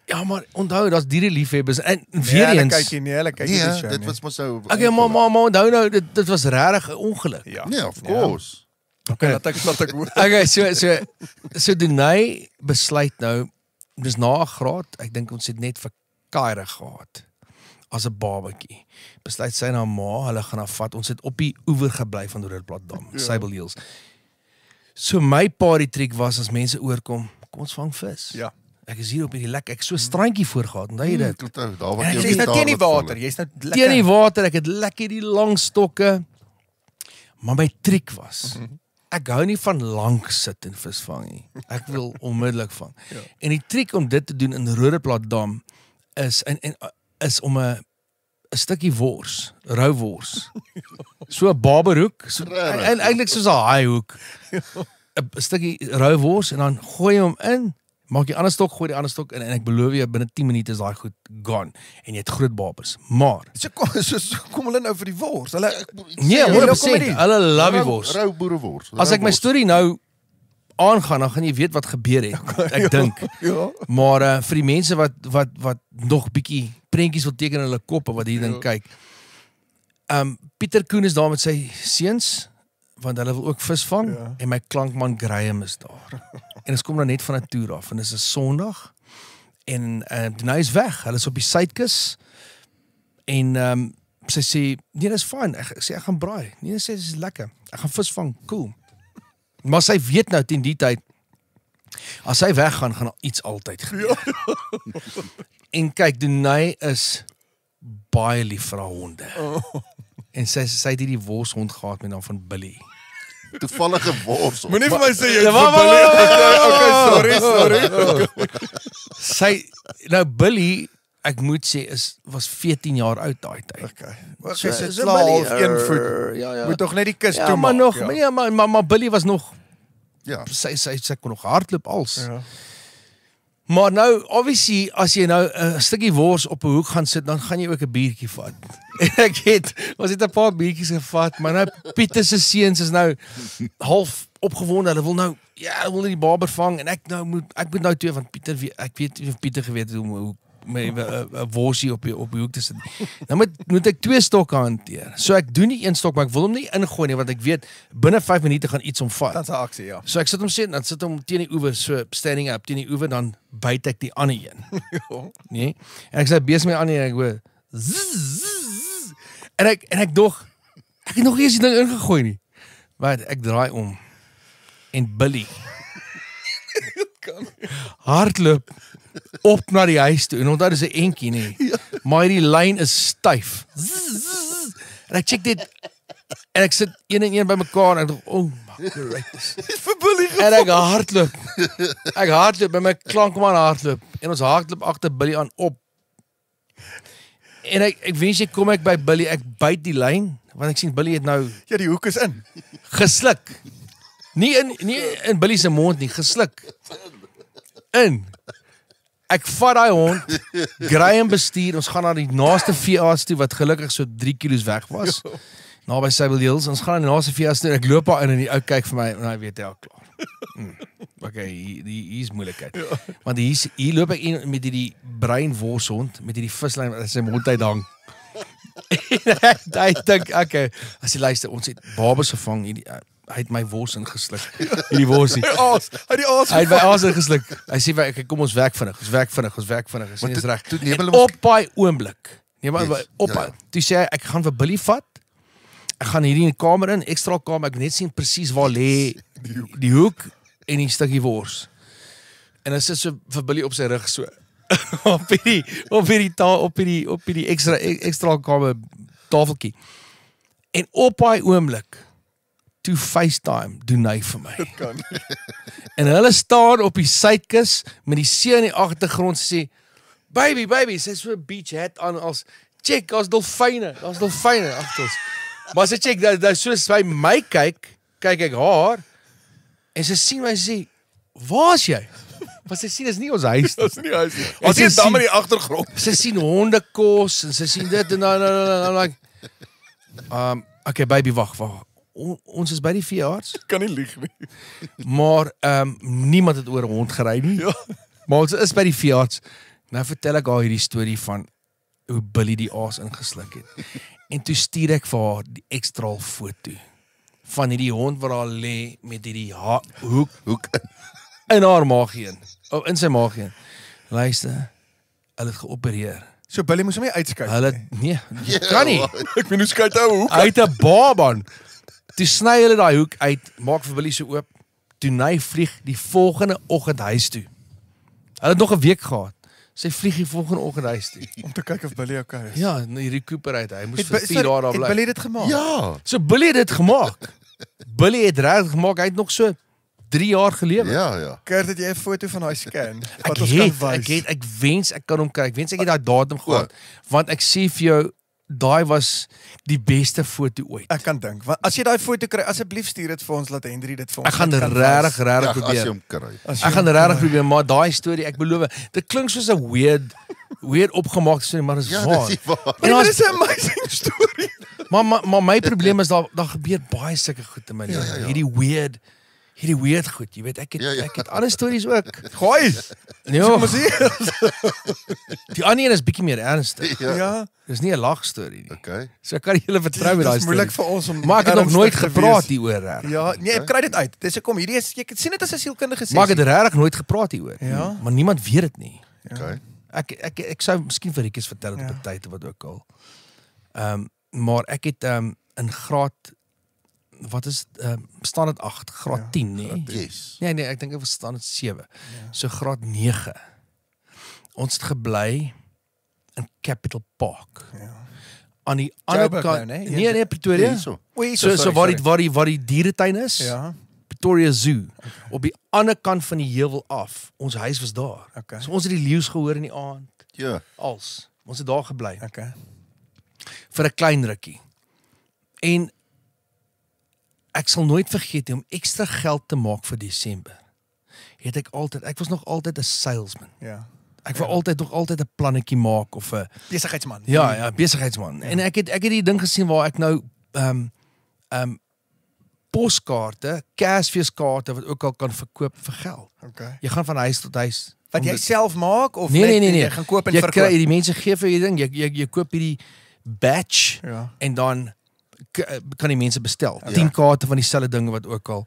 Ja, maar onthou, daar's diereliefhebbers en weer Hulle eens. kyk nie, hulle kyk nie die Nee, show dit nie. was maar so. Okay, maar onthou nou, dit was regtig 'n ongeluk. Ja. Nee, of course. Okay, laat ek hoor. Okay, so Denai besluit nou, dis na 'n graad, ek dink ons het net vir Kaire gehad as 'n babatjie. Besluit sy na ma, hulle gaan haar vat. Ons het op die oewer gebly van Roodeplaatdam, Sable Hills. So my party trick was as mense oorkom, kom ons vang vis. Ja. Ek is hier op hierdie lek, ek het so 'n strandjie voor gehad, onthou jy dit? Daar wat En jy Jy's nou teen die water, jy's nou Teen die water, ek het lekker die lang stokke. Maar my triek was, ek hou nie van lank sit en vis vang nie. Ek wil onmiddellik vang. Ja. En die triek om dit te doen in Roodeplaatdam is om 'n stukkie wors, rou wors. So 'n barberhoek, en eintlik soos 'n haaihoek. 'n stukkie rou wors en dan gooi jy hom in. Maak die ander stok, gooi die ander stok in en ek beloof jy binne 10 minute is daai goed gone en jy het groot babers. Maar So kom hulle nou vir die wors. Hulle nee, Sê, 100%, komedie. hulle love die wors. Rou boerewors. As ek my storie nou aangaan, dan gaan jy weet wat gebeur het. Ek dink. Ja. Maar vir die mense wat nog bietjie prentjies wil teken in hulle koppe wat hier ding kyk. Pieter Koen is daar met sy seuns want hulle wil ook vis vang en my klankman Graham is daar. En ons kom nou net van 'n toer af en dis 'n Sondag en nou is weg. Hulle is op die suidkus en sy sê nee, dis fyn. Ek sê ek gaan braai. Nee, sy sê dis lekker. Ek gaan vis vang. Cool. Maar sy weet nou teen die tyd as sy weggaan, gaan iets altyd gebeur. En kyk, Denai is baie lief vir haar honde. En sy het hierdie worshond gehad met naam van Billy. Toevallige wors. Moenie vir my sê jy Ja, het vir Billy. Okay, sorry. Nou Billy, ek moet sê was 14 jaar oud daai tyd. Okay. So- Sy so slaaf Billy, 1 voet. Ja. Moet tog net die kus Ja, toe maar maak. nog, Ja. maar Billy was nog Ja. sy kon nog hardloop als. Ja. Maar nou, obviously, as jy nou 'n stukkie wors op 'n hoek gaan sit, dan gaan jy ook 'n biertjie vat. En ons het 'n paar biertjies gevat, maar nou Pieter se seuns is nou half opgewonde. Hulle wil nou die barber vang en ek moet nou twee van Pieter ek weet nie of Pieter geweet het hoe my 'n worsie op die hoek te sit. Nou moet ek 2 stokke hanteer. So ek doen nie 1 stok, maar ek wil hom nie ingooi nie want ek weet binne 5 minute gaan iets omvat. Dan's 'n aksie, ja. So ek sit hom teen die oewer, so standing up teen die oewer, dan byt ek die ander een. Nee. En ek sê besig met die ander een en ek hoor zzz, en ek dog ek het nog eers die ding ingegooi nie. Maar ek draai om en Billy hardloop op na die huis toe en onthou dis 'n entjie nie. Maar hierdie lyn is styf. Zzz, en ek check dit en ek sit een en een bymekaar en ek dink, oh my goodness. Vir Billy. En ek hardloop. Ek hardloop by my klankman hardloop en ons hardloop agter Billy aan op. En ek wens jy kom ek by Billy, ek byt die lyn want ek sien Billy het nou Ja, die hoek is in. gesluk. Nie in Billy se mond nie, gesluk. In. Ek vat daai hond, Graham bestuur, ons gaan na die naaste veearts toe wat gelukkig so 3 kilos weg was. Naby Sable Hills, ons gaan na die naaste veearts toe en ek loop daar in en die ou kyk vir my en hy weet al klaar. Okay, hier is moeilikheid. Want hier loop ek in met hierdie bruin worshond met hierdie vislyn wat in sy mond uit hang. En hy dink, okay, as jy luister, ons het babas gevang hierdie hy het my wors ingesluk. Hierdie worsie. Hy het die aas. Hy het my aas ingesluk. Hy sê okay, kom ons werk vinnig. Ons werk vinnig. Ek sê dis reg. toe neem hulle En op daai oomblik. Nee, maar Yes, op. ja. Toe sê hy ek gaan vir Billy vat. Ek gaan hierdie in die kamer in, ekstra kamer. Ek wil net sien presies waar lê die hoek en die stukkie wors. En hy sit so vir Billy op sy rug so. op hierdie ekstra kamer tafeltjie. En op daai oomblik toe FaceTime doen hy vir my. Kan. En hulle staan op die suidkus met die see in die agtergrond sê baby, sy so 'n beach hat aan als check, daar's dolfyne agter ons. Maar as ek check, dat soos by my kyk ek haar, en sy sien my en sê, waar is jy? Maar sy sien, is nie ons huis nie. Dis nie huis nie. En Ons sy sien dan sien- in die agtergrond. Sy sien hondekos, en sy sien dit, en dan like, okay, baby, wag. Ons is by die veearts, Kan nie lieg nie. maar niemand het oor 'n hond gery nie. Ja. Maar ons is by die veearts. Nou vertel ek haar hierdie storie van hoe Billy die aas ingesluk het. En toe stuur ek vir haar die ekstra foto van hierdie hond wat daar lê met hierdie hoek in haar maagie in. In sy maagie in. Luister, hulle het geopereer. So Billy moes hom nie uitskei. Hulle nee, kan nie. Ek weet hoe skei hy hoe. Uit 'n baba. Toe sny hulle daai hoek uit, maak vir Billy so oop. Toe hy vlieg die volgende oggend huis toe. Hulle het nog 'n week gehad. Sy vlieg die volgende oggend huis toe. Om te kyk of Billy okay is. Ja, nou hierdie recuperate. Hy moes Het, vir 4 dae daar het bly. Billy dit gemaak? Ja, So Billy het dit gemaak. Billy het reg gemaak. Hy het nog so 3 jaar gelewe. ja. Kurt, het jy 'n foto van daai scan wat ons kan wys? Ek wens ek kan hom kry. Ek wens ek het daai datum gehad. Want ek sê vir jou, daai was die beste foto ooit. Ek kan dink. Want as jy daai foto kry, asseblief stuur dit vir ons, laat Henry dit vir ons Ek gaan kan wys. regtig Ja, as jy probeer. hom kry. As jy Ek gaan hom regtig kry. probeer, maar daai storie, ek beloof, dit klink soos 'n weird opgemaakte storie, maar dit is Ja, waar. dis nie waar. En Maar as, dit is 'n amazing story. maar my probleem is daar gebeur baie sulke goed in my lewe. ja. Hierdie weird goed, jy weet, ek Ja. het ander stories ook. Gooi. Ja, Kom hier. die ander een is bietjie meer ernstig. Ja. Ja. Dis nie 'n lag storie nie. Okay. So ek kan julle vertrou met daai Dit is moeilik storie. vir ons om Maar ek het nog ernstig nooit te gepraat wees. hieroor reg. Ja, nee, ek kry dit uit. Dis hoekom hierdie is jy sien dit as 'n sielkundige sessie. Maar ek het regtig nooit gepraat hieroor. Ja. Maar niemand weet dit nie. Okay. Ek sou miskien vir Rikus vertel het Ja. op 'n tyd of wat ook al. Maar ek het in graad wat is standaard 8, graad Ja, 10, nee. Yes. Nee, ek dink dit was standaard 7. So graad 9. Ons het gebly in Capital Park. Ja. Aan die ander Joburg kant, nou, né? nee, Pretoria. Hierso. Oei, So waar die dieretuin is. Ja. Pretoria Zoo. Op die ander kant van die heuwel af. Ons huis was daar. Okay. So ons het die leeu's gehoor in die aand. Ja. Ons het daar gebly Okay. vir 'n klein rukkie. En ek sal nooit vergeet nie, om ekstra geld te maak vir Desember. Ek was nog altyd 'n salesman. Ja. Ek wou nog altyd 'n plannetjie maak of 'n Besigheidsman. ja, besigheidsman. En ek het hierdie ding gesien waar ek nou poskaarte, Kersfeeskaarte wat ook al kan verkoop vir geld. Okay. Jy gaan van huis tot huis. Wat jy self maak of Nee, net nee. jy gaan koop en jy verkoop? kry die mense gee vir hierdie ding. Jy koop hierdie batch Ja. en dan kan die mense bestel. Ja. 10 kaarte van dieselfde dinge wat ook al.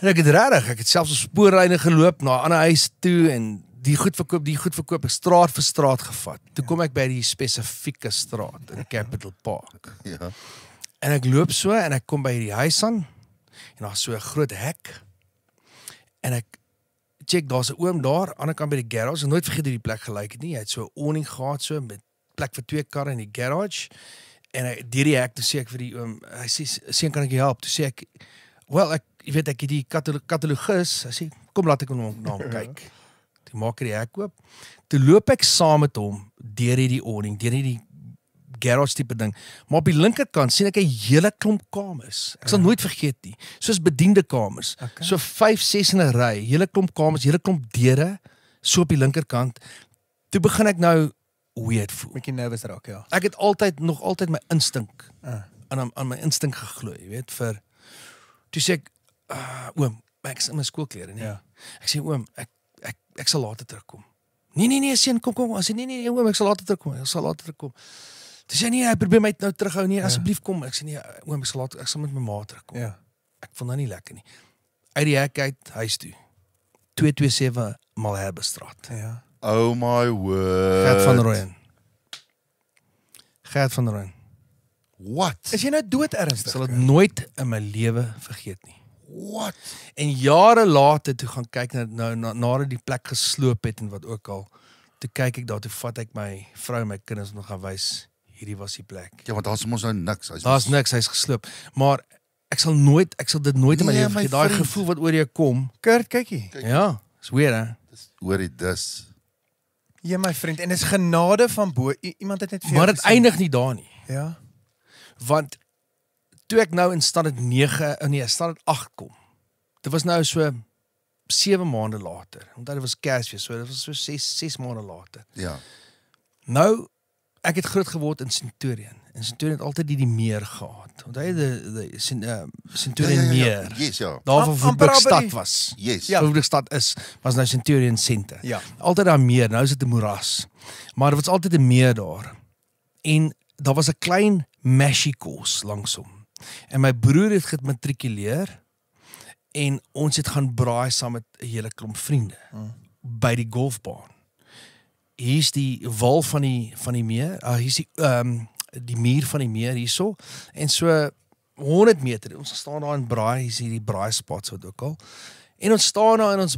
En ek het selfs op spoorlyne geloop na 'n ander huis toe en die goed verkoop ek straat vir straat gevat. Toe kom ek by die spesifieke straat in Capital Park. Ja. En ek loop so en ek kom by die huis aan en daar's so 'n groot hek. En ek check, daar's 'n oom daar, aan die ander kant by die garage. Ek nooit vergeet hoe die plek gelyk het nie. Hy het so 'n awning gehad so met plek vir 2 karre in die garage. En hy deur die hek toe sê ek vir die oom, hy sê seun, kan ek jou help? Toe sê ek, "Wel, ek het die katalogus." Hy sê, "Kom laat ek hom na hom kyk." Toe maak hy die hek oop. Toe loop ek saam met hom deur hierdie awning, deur hierdie garage tipe ding. Maar op die linkerkant sien ek 'n hele klomp kamers. Ek sal nooit vergeet nie. Soos bediende kamers. Okay. So 5, 6 in 'n ry, hele klomp kamers, hele klomp deure so op die linkerkant. Toe begin ek nou weird voel. Bietjie nervous raak, ja. Ek het nog altyd my instink aan my instink geglo, jy weet, vir toe sê ek oom, ek is in my skoolklere, nee. Ja. Ek sê oom, ek sal later terugkom. Nee, seun, kom. Hy sê nee, oom, ek sal later terugkom. Toe sê nee, hy probeer my nou terughou, nee, asseblief kom. Ek sê nee, oom, ek sal met my ma terugkom. Ja. Ek vond dit nie lekker nie. Uit die hek uit huis toe. 227 Malherbestraat. Ja. Oh my word. Gert van Rooyen. What? Is jy nou dood Ek ernstig? sal dit nooit in my lewe vergeet nie. What? En jare later toe gaan kyk nadat die plek gesloop het en wat ook al, toe kyk ek daar, toe vat ek my vrou en my kinders nog gaan wys, hierdie was die plek. Ja, want daar's mos nou niks. Daar's niks, hy's gesloop. Maar ek sal dit nooit in my Nee, lewe my vergeet. Daai vriend. gevoel wat oor jou kom. Kurt, kykie. Ja, is weird hè. Hoorie dis. Ja, my vriend, en is genade van bo. Iemand het net vir jou Maar dit gesê. eindig nie daar nie. Ja. Want toe ek nou in standaard 9, standaard 8 kom. Dit was nou so 7 maande later. Want dit was Kersfees, so dit was so 6 maande later. Ja. Nou, ek het groot geword in Centurion. En Centurion het altyd die meer gehad. Onthou jy die Centurion meer? Yes, ja. Daar waar amper Voetbrugstad amper die- was. Yes. Ja. Voetbrugstad was nou Centurion Center. Ja. Altyd daar meer, nou is dit 'n moeras. Maar er was altyd 'n meer daar. En daar was 'n klein mashie-kos langsom. En my broer het gematrikuleer en ons het gaan braai saam met 'n hele klomp vriende by die golfbaan. Hier is die wal van die meer, hier is die muur van die meer hierso en so 100 meter. Ons staan daar in braai, hier is hierdie braai spots wat ook al. En ons staan daar en ons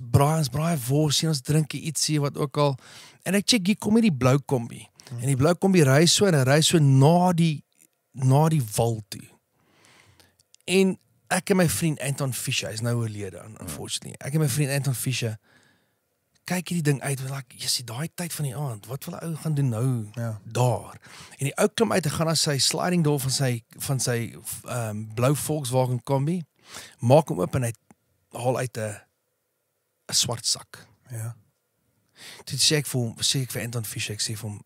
braai wors en ons drink ietsie wat ook al. En ek check hier kom hierdie blou kombi. En die blou kombi ry so en hy ry so na die wal toe. En ek en my vriend Anton Fischer, hy's nou oorlede unfortunately. Ek en my vriend Anton Fischer kyk hierdie ding uit, like, jissie, daai tyd van die aand, wat wil 'n ou gaan doen nou daar? En die ou klim uit en gaan na sy sliding door van sy blou Volkswagen kombi, maak hom oop en hy haal uit 'n swart sak. Ja. Toe sê ek vir Anton Fischer, ek sê vir hom,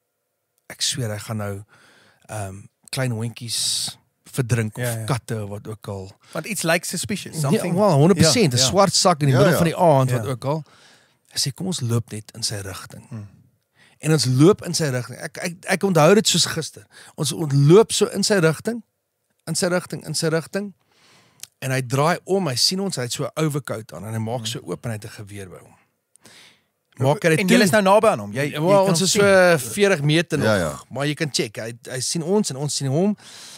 ek sweer hy gaan nou klein hondjies verdrink of katte of wat ook al. Want iets like suspicious. Ja, Something. wel 100%, 'n Ja. swart sak in die middel van die aand wat Ja. ook al. Hy sê kom ons loop net in sy rigting. En ons loop in sy rigting. Ek onthou dit soos gister. Ons loop so in sy rigting, en hy draai om, hy sien ons, hy het so 'n overcoat aan en hy maak so oop en hy het 'n geweer by hom. Maak hy dit En jy is nou naby aan hom. Jy well, kan ons hom is sien. so 40 meter nog, Ja. maar jy kan check, hy sien ons en ons sien hom,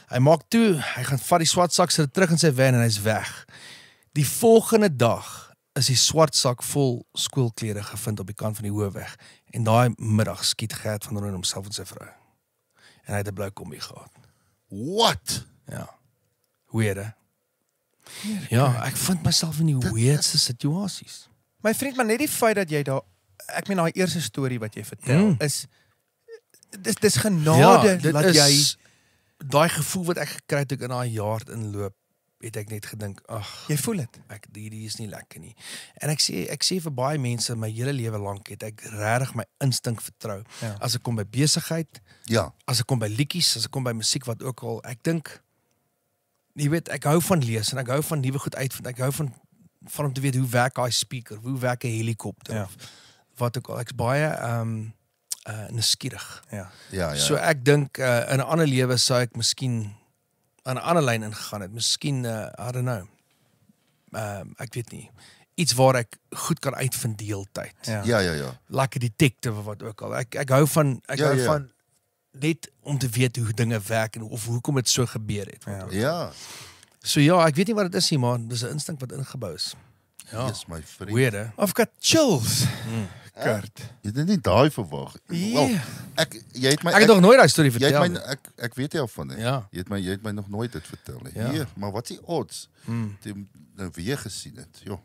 hy maak toe, hy gaan vat die swart sak terug in sy van en hy's weg. Die volgende dag is die swart sak vol skoolklere gevind op die kant van die hoofweg en daai middag skiet Gert van Rooyen homself en sy vrou. En hy het 'n blou kombi gehad. What? Ja. Weird, hè? Ja, ek vind myself in die weirdste situasies. My vriend, maar net die feit dat jy daar, ek meen daai eerste storie wat jy vertel is dis genade dat jy daai gevoel wat ek gekry het toe ek in daai jaar inloop, het ek net gedink, ag, jy voel dit. hierdie is nie lekker nie. En ek sê vir baie mense my hele lewe lank het ek regtig my instink vertrou. Ja. As ek kom by besigheid, Ja. as ek kom by liedjies, as ek kom by musiek wat ook al, ek dink jy weet, ek hou van lees en ek hou van nuwe goed uitvind. Ek hou van om te weet hoe werk daai speaker, hoe werk 'n helikopter of wat ook al. Ek's baie nuuskierig. Ja. So ek dink in 'n ander lewe sou ek miskien aan 'n ander lyn ingegaan het. Miskien I don't know. Ek weet nie. Iets waar ek goed kan uitvind deeltyd. Ja. Like 'n detective of wat ook al. Ek hou van hou Ja. van net om te weet hoe dinge werk en of hoekom dit so gebeur het. Ja. So ja, ek weet nie wat dit is nie, maar dis 'n instink wat ingebou is. Ja. Yes, my vriend. Weird, hè? I've got chills. Kurt. Jy het nie daai verwag. Wel, jy het my Ek het nog nooit daai storie jy het vertel. my ek weet jou van dit. Ja. Jy het my nog nooit dit vertel nie. Ja. Hier, maar wat is die odds? Jy nou weer gesien het. Jo.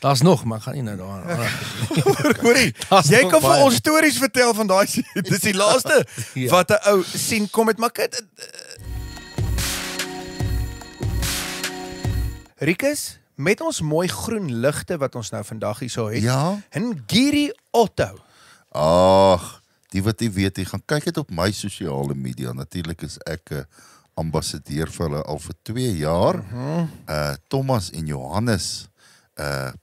Daar's nog, maar ek gaan nie nou daar. Hoorie, Daar's jy nog kan vir baie. ons stories vertel van daai dis die laaste Ja. wat 'n ou sien kom met maar Rikus, met ons mooi groen ligte wat ons nou vandag hierso het. Ja. Ngiri Otto. Ag, die wat jy weet, jy gaan kyk dit op my sosiale media. Natuurlik is ek 'n ambassadeur vir hulle al vir 2 jaar. Thomas en Johannes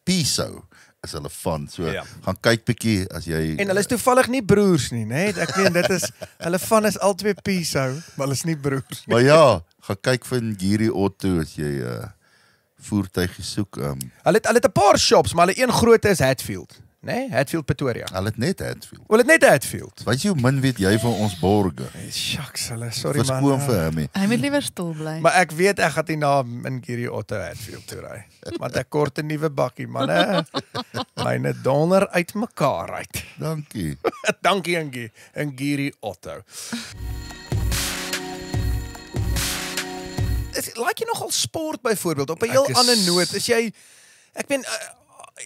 Piso is hulle van. So Ja. gaan kyk bietjie as jy En hulle is toevallig nie broers nie, né? Ek meen dit is hulle van is albei Piso, maar hulle is nie broers nie. Maar ja, gaan kyk vir Ngiri Otto as jy voertuigie soek. Hulle het 'n paar shops, maar hulle een groot is Hatfield, né? Hatfield Pretoria. Hulle het net Hatfield. Hulle het net Hatfield. Weet jy hoe min weet jy van ons borge? Shucks, hulle, sorry Verskoon man. vir hom. Hy moet liewer stil bly. Maar ek weet ek gaan nie na Ngiri Otto Hatfield toe ry. Want ek kort 'n nuwe bakkie, manne. Myne donder uit mekaar uit. Dankie. Dankie Ngiri Otto. Like jy nogal sport byvoorbeeld op 'n heel Ek is- ander noot. Is jy ek meen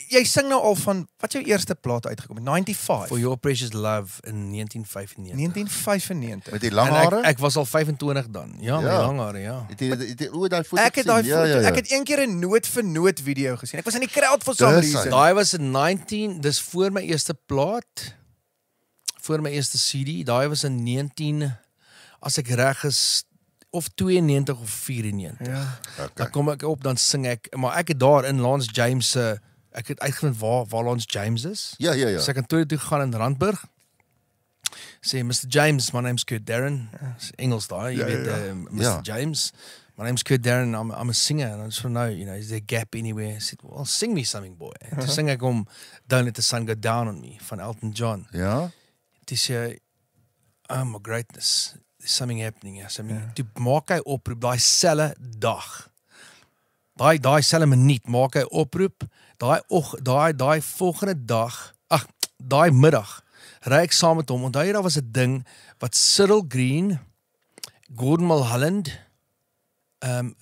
jy sing nou al van wat jou eerste plaat uitgekom het? 95. For Your Precious Love in 1995. 1995. Met die lang En hare? ek was al 25 dan. Ja, met Ja. die lang hare, ja. Het jy daai foto Ek het daai gesien? foto, ek het een keer 'n noot vir noot video gesien. Ek was in die crowd for some Dis hy. reason. Daai was in 19, dis voor my eerste plaat, voor my eerste CD. Daai was in 19, as ek reg is, of 92 of 94. Ja. Dan kom ek op, dan sing ek, maar ek het daar in Lance James se, ek het uitgevind waar Lance James is. Ja. So ek het toe gegaan in Randburg. Sê, Mr. James, my name's Kurt Darren. Is Engels daar, jy weet, Mr. Ja. James. My name's Kurt Darren, I'm a singer. And I just want to know, is there a gap anywhere? I said, well, sing me something, boy. En toe sing ek om Don't Let the Sun Go Down on Me, van Elton John. Ja? Toe sê, oh my greatness, there's something happening here. Toe maak hy oproep, daai selfe dag. Daai selfe minuut maak hy oproep, daai volgende dag, daai middag, ry ek saam met hom. Onthou jy, daar was 'n ding wat Cyril Green, Gordon Mulholland,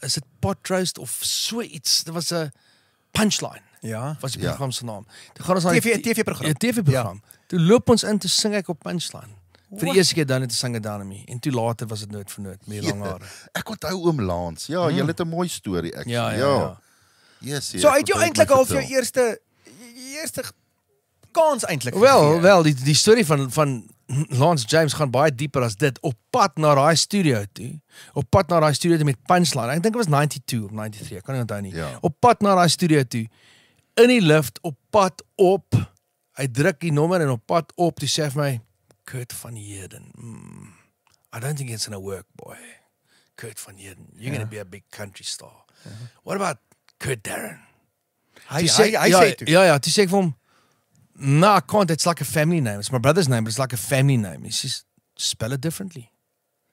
is dit Pot Roast of so iets? Dit was 'n Punchline. Ja. Was die Ja. program se naam. Toe gaan ons na TV-program. Ja, TV-program. Toe loop ons in, toe sing ek op Punchline. Vir die eerste keer dan het ek sing Down on Me. En toe later was dit noot vir noot met die lang hare. Ek onthou oom Lance. Ja, jy het 'n mooi storie actually. Ja. Yes, So uit jou eintlik al vir jou vertel. eerste kans eintlik. Wel, die storie van Lance James gaan baie dieper as dit. Op pad na daai studio toe. Op pad na daai studio toe met Punchline. Ek dink dit was 92 of 93, ek kan nie onthou nie. Ja. Op pad na daai studio toe. In die lift, op pad op. Hy druk die nommer en op pad op, toe sê hy vir my, Kurt van Heerden. I don't think it's gonna work, boy. Kurt van Heerden, you're gonna be a big country star. What about Kurt Darren? Hy Toe sê- sê toe. Ja, toe sê ek vir hom, no, I can't, it's like a family name. It's my brother's name, but it's like a family name. He says, spell it differently.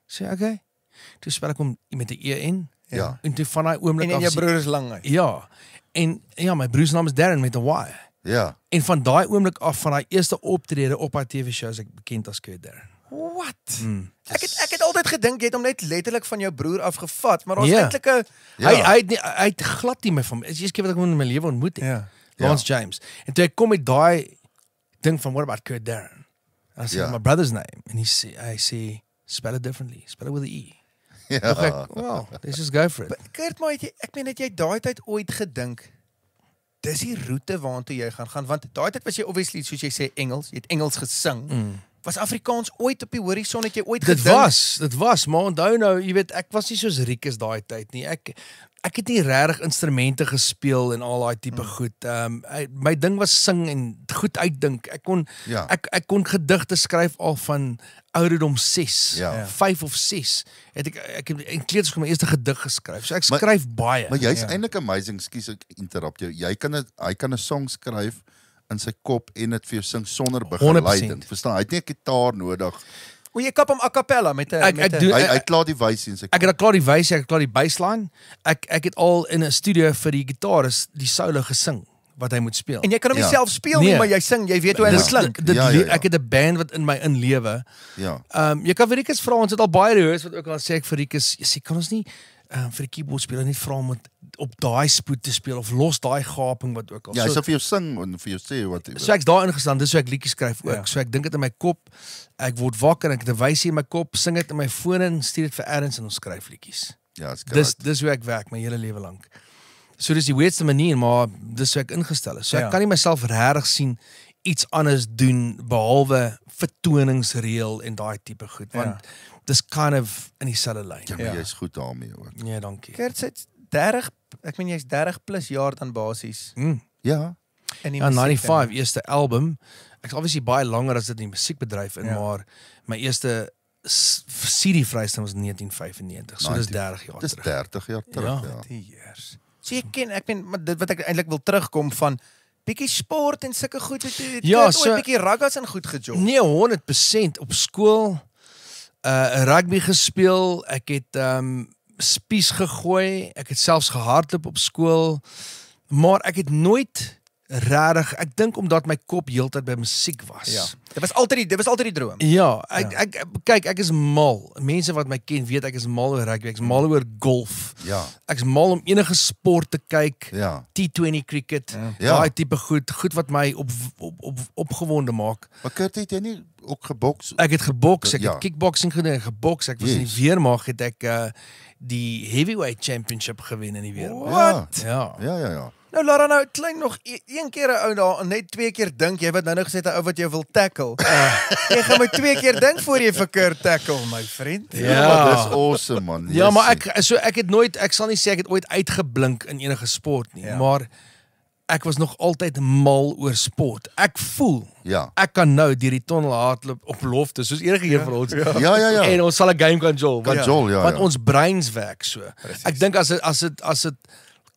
Ek sê, okay. Toe spel ek hom met 'n EN. Ja. En toe van daai oomblik En jou sê- broer is lang uit. Ja. En ja, my broer se naam is Darren met 'n Y. Ja. En van daai oomblik af, van daai eerste optrede op haar TV-show, is ek bekend as Kurt Darren. What? Ek het altyd gedink jy het hom net letterlik van jou broer afgevat, maar daar's Ja. eintlik 'n Ja. Hy het glad nie my van. Dit is die eerste keer wat ek hom in my lewe ontmoet het. Ja. Lance James. En toe ek kom met daai ding van what about Kurt Darren? I said Ja. my brother's name and I say spell it differently. Spell it with an E. Ja. Dog ek, well, let's just go for it. Kurt, maar ek meen het jy daai tyd ooit gedink dis die roete waartoe jy gaan want daai tyd was jy obviously soos jy sê Engels, jy het Engels gesing. Was Afrikaans ooit op die horison, het jy ooit Dit gedink? was, maar onthou nou, jy weet, ek was nie soos Rikus daai tyd nie. Ek het nie regtig instrumente gespeel en al daai tipe goed. My ding was sing en goed uitdink. Ek kon gedigte skryf al van ouderdom 6, Ja. 5 of 6. Het ek het in kleuterskool my eerste gedig geskryf. So ek skryf baie. Maar jy's eintlik amazing, skus ek interrupt jou. Hy kan 'n song skryf in sy kop en dit vir jou sing sonder begeleiding. 100%. Verstaan? Hy het nie 'n gitaar nodig. O, jy kap hom a cappella met 'n Ek doen- Hy klaar die wysie in sy Ek het al klaar die wysie, ek het klaar die bassline. Ek het al in 'n studio vir die gitaris die solo gesing wat hy moet speel. En jy kan hom nie Ja. self speel nie, Nee. maar jy sing, jy weet hoe hy moet klink. Ja. Ek het 'n band wat in my inlewe. Ja. Jy kan vir Rikus vra, ons het al baie rehears wat ook al sê ek vir Rikus, jy sê kan ons nie vir die keyboard speler net vra om op daai spoed te speel of los daai gaping wat ook al. Ja, hy sal vir jou sing en vir jou sê wat So ek's daar ingestaan, dis hoe ek liedjies skryf ook. Ja. So ek dink dit in my kop, ek word wakker, ek het 'n wysie in my kop, sing dit in my foon en stuur dit vir Erns en ons skryf liedjies. Ja, is Dis hoe ek werk my hele lewe lank. So dis die weirdste manier, maar dis hoe ek ingestel is. So Ja. ek kan nie myself regtig sien iets anders doen behalwe vertoningsreël en daai tipe goed, want dis kind of in dieselfde lyn. Ja, maar jy's goed daarmee ook. Ja, dankie. Kurt sê 30, ek meen jy's 30 plus jaar dan basies Ja. in die Ja, musiek, 95 eerste album. Ek's obviously baie langer as dit in die musiekbedryf in, Ja. maar my eerste CD vrystelling was in 1995. So dis 30 jaar Dis terug. 30 jaar terug, Ja. ja. Die years. So jy ken, ek meen, maar dit wat ek eintlik wil terugkom van bietjie sport en sulke goed, het Ja, ooit so- bietjie ruggas en goed gejog. Nee, 100% op skool rugby gespeel. Ek het spies gegooi. Ek het selfs gehardloop op skool. Maar ek het nooit Rarig, ek dink omdat my kop heeltyd by musiek was. Ja. Dit was altyd die droom. Ja, kyk, ek is mal. Mense wat my ken weet ek is mal oor rugby, ek is mal oor golf. Ja. Ek is mal om enige sport te kyk. Ja. T20 cricket, Ja. daai tipe goed wat my opgewonde maak. Maar Kurt, het jy nie ook geboks? Ek het geboks, ek Ja. het kickboxing gedoen, geboks, ek was in die weermag het ek die heavyweight championship gewen in die weermag. Wat? Ja. Ja. Nou Lara, nou klein nog een keer 'n ou daar net 2 keer dink jy wat nou gesê 'n ou wat jou wil tackle. Jy gaan my 2 keer dink voor jy vir Kurt tackle, my vriend. Ja. Maar dis awesome man. Ja, maar Jessie. ek het nooit, ek sal nie sê ek het ooit uitgeblink in enige sport nie, maar ek was nog altyd mal oor sport. Ek voel Ja. ek kan nou deur die tunnel hardloop op lofte soos enige een van ons. Ja. En ons sal 'n game kan jol. Kan jol, ja, Want ja. ons breins werk so. Ek dink as dit